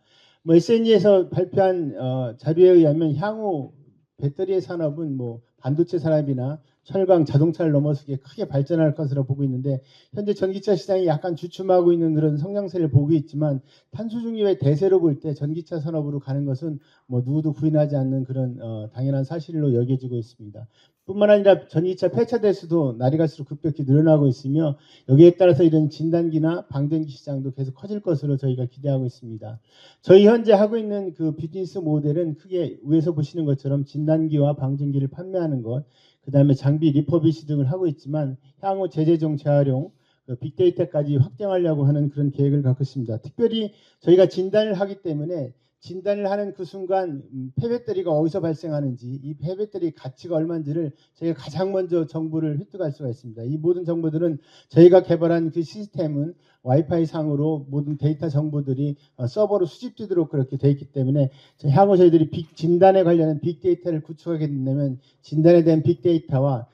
SNE에서 발표한 자료에 의하면 향후 배터리의 산업은 반도체 산업이나 철강, 자동차를 넘어서게 크게 발전할 것으로 보고 있는데 현재 전기차 시장이 약간 주춤하고 있는 그런 성장세를 보고 있지만 탄소 중립의 대세로 볼 때 전기차 산업으로 가는 것은 누구도 부인하지 않는 그런 당연한 사실로 여겨지고 있습니다. 뿐만 아니라 전기차 폐차 대수도 날이 갈수록 급격히 늘어나고 있으며 여기에 따라서 이런 진단기나 방전기 시장도 계속 커질 것으로 저희가 기대하고 있습니다. 저희 현재 하고 있는 그 비즈니스 모델은 크게 위에서 보시는 것처럼 진단기와 방전기를 판매하는 것, 그 다음에 장비 리퍼비시 등을 하고 있지만 향후 재재정 재활용, 빅데이터까지 확장하려고 하는 그런 계획을 갖고 있습니다. 특별히 저희가 진단을 하기 때문에 진단을 하는 그 순간 폐배터리가 어디서 발생하는지 이 폐배터리 가치가 얼마인지를 저희가 가장 먼저 정보를 획득할 수가 있습니다. 이 모든 정보들은 저희가 개발한 그 시스템은 와이파이 상으로 모든 데이터 정보들이 서버로 수집되도록 그렇게 되어 있기 때문에 향후 저희들이 진단에 관련한 빅데이터를 구축하게 된다면 진단에 대한 빅데이터와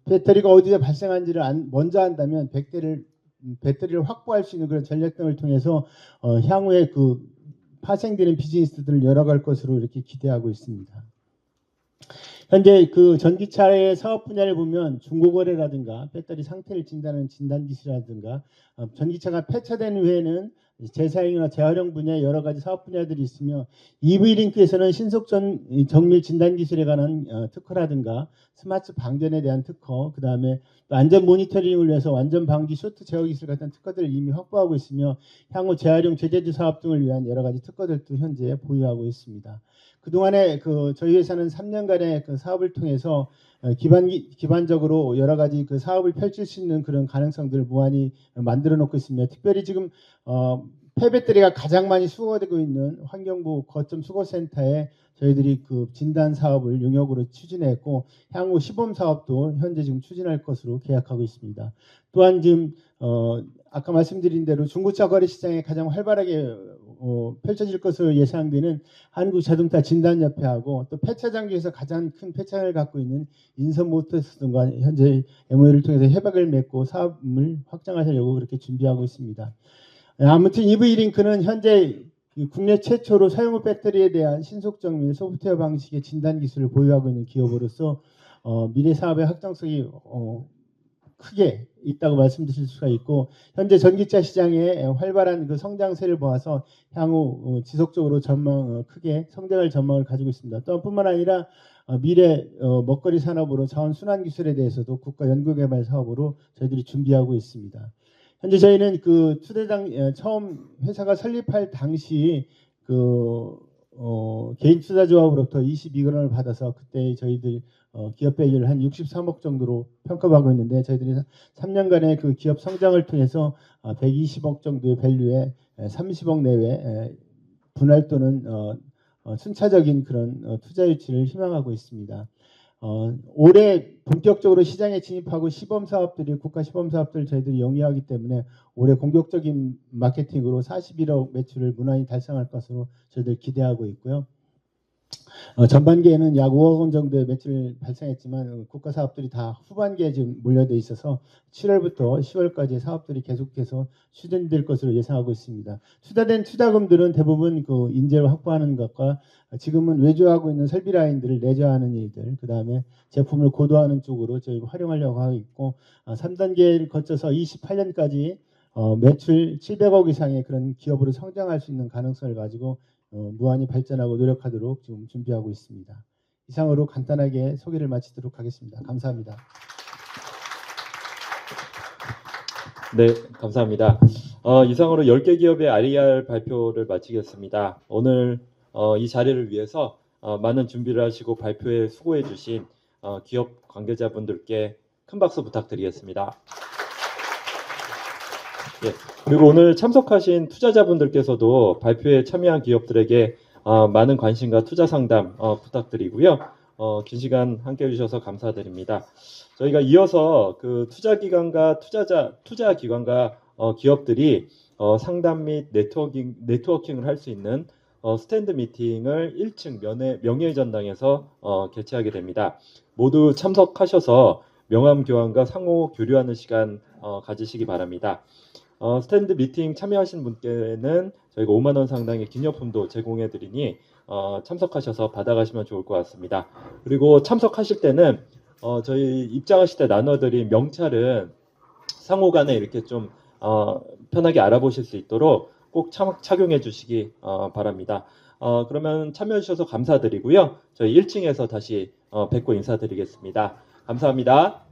배터리가 어디서 발생한지를 먼저 한다면 배터리를 확보할 수 있는 그런 전략 등을 통해서 향후에 그 파생되는 비즈니스들을 열어갈 것으로 이렇게 기대하고 있습니다. 현재 그 전기차의 사업 분야를 보면 중고거래라든가 배터리 상태를 진단하는 진단 기술이라든가 전기차가 폐차된 후에는 재사용이나 재활용 분야의 여러 가지 사업 분야들이 있으며 EV링크에서는 신속 정밀 진단 기술에 관한 특허라든가 스마트 방전에 대한 특허, 그 다음에 안전 모니터링을 위해서 완전 방지 쇼트 제어 기술 같은 특허들을 이미 확보하고 있으며 향후 재활용 재제주 사업 등을 위한 여러 가지 특허들도 현재 보유하고 있습니다. 그동안에 저희 회사는 3년간의 그 사업을 통해서 기반적으로 여러 가지 그 사업을 펼칠 수 있는 그런 가능성들을 무한히 만들어 놓고 있습니다. 특별히 지금 폐배터리가 가장 많이 수거되고 있는 환경부 거점 수거센터에 저희들이 그 진단 사업을 용역으로 추진했고 향후 시범 사업도 현재 지금 추진할 것으로 계약하고 있습니다. 또한 지금 아까 말씀드린 대로 중고차 거래 시장에 가장 활발하게 펼쳐질 것으로 예상되는 한국자동차 진단협회하고 또 폐차 장비에서 가장 큰 폐차를 갖고 있는 인선모터스 등과 현재 MOU를 통해서 협약을 맺고 사업을 확장하려고 그렇게 준비하고 있습니다. 아무튼 EV링크는 현재 국내 최초로 사용후 배터리에 대한 신속정밀 소프트웨어 방식의 진단 기술을 보유하고 있는 기업으로서 미래 사업의 확장성이 크게 있다고 말씀드릴 수가 있고 현재 전기차 시장의 활발한 그 성장세를 보아서 향후 지속적으로 크게 성장할 전망을 가지고 있습니다. 또한 뿐만 아니라 미래 먹거리 산업으로 자원 순환 기술에 대해서도 국가 연구개발 사업으로 저희들이 준비하고 있습니다. 현재 저희는 그 처음 회사가 설립할 당시 개인 투자조합으로부터 22억 원을 받아서 그때 저희들 기업 밸류를 한 63억 정도로 평가하고 있는데 저희들이 3년간의 그 기업 성장을 통해서 120억 정도의 밸류에 30억 내외 분할 또는 순차적인 그런 투자 유치를 희망하고 있습니다. 올해 본격적으로 시장에 진입하고 시범 사업들이 국가 시범 사업들을 저희들이 영위하기 때문에 올해 공격적인 마케팅으로 41억 매출을 무난히 달성할 것으로 저희들 기대하고 있고요. 전반기에는 약 5억 원 정도의 매출을 발생했지만 국가 사업들이 다 후반기에 지금 몰려돼 있어서 7월부터 10월까지 사업들이 계속해서 추진될 것으로 예상하고 있습니다. 투자된 투자금들은 대부분 그 인재를 확보하는 것과 지금은 외주하고 있는 설비 라인들을 내조하는 일들, 그 다음에 제품을 고도화하는 쪽으로 저희 활용하려고 하고 있고 3단계를 거쳐서 28년까지 매출 700억 이상의 그런 기업으로 성장할 수 있는 가능성을 가지고 무한히 발전하고 노력하도록 지금 준비하고 있습니다. 이상으로 간단하게 소개를 마치도록 하겠습니다. 감사합니다. 네, 감사합니다. 이상으로 10개 기업의 IR 발표를 마치겠습니다. 오늘 이 자리를 위해서 많은 준비를 하시고 발표에 수고해 주신 기업 관계자분들께 큰 박수 부탁드리겠습니다. 예, 그리고 오늘 참석하신 투자자분들께서도 발표에 참여한 기업들에게 많은 관심과 투자 상담 부탁드리고요. 긴 시간 함께 해주셔서 감사드립니다. 저희가 이어서 그 투자기관과 투자기관과 기업들이 상담 및 네트워킹을 할 수 있는 스탠드 미팅을 1층 명예의 전당에서 개최하게 됩니다. 모두 참석하셔서 명함 교환과 상호 교류하는 시간 가지시기 바랍니다. 스탠드 미팅 참여하신 분께는 저희가 5만 원 상당의 기념품도 제공해 드리니 참석하셔서 받아가시면 좋을 것 같습니다. 그리고 참석하실 때는 저희 입장하실 때 나눠드린 명찰은 상호 간에 이렇게 좀 편하게 알아보실 수 있도록 꼭 착용해 주시기 바랍니다. 그러면 참여해 주셔서 감사드리고요. 저희 1층에서 다시 뵙고 인사드리겠습니다. 감사합니다.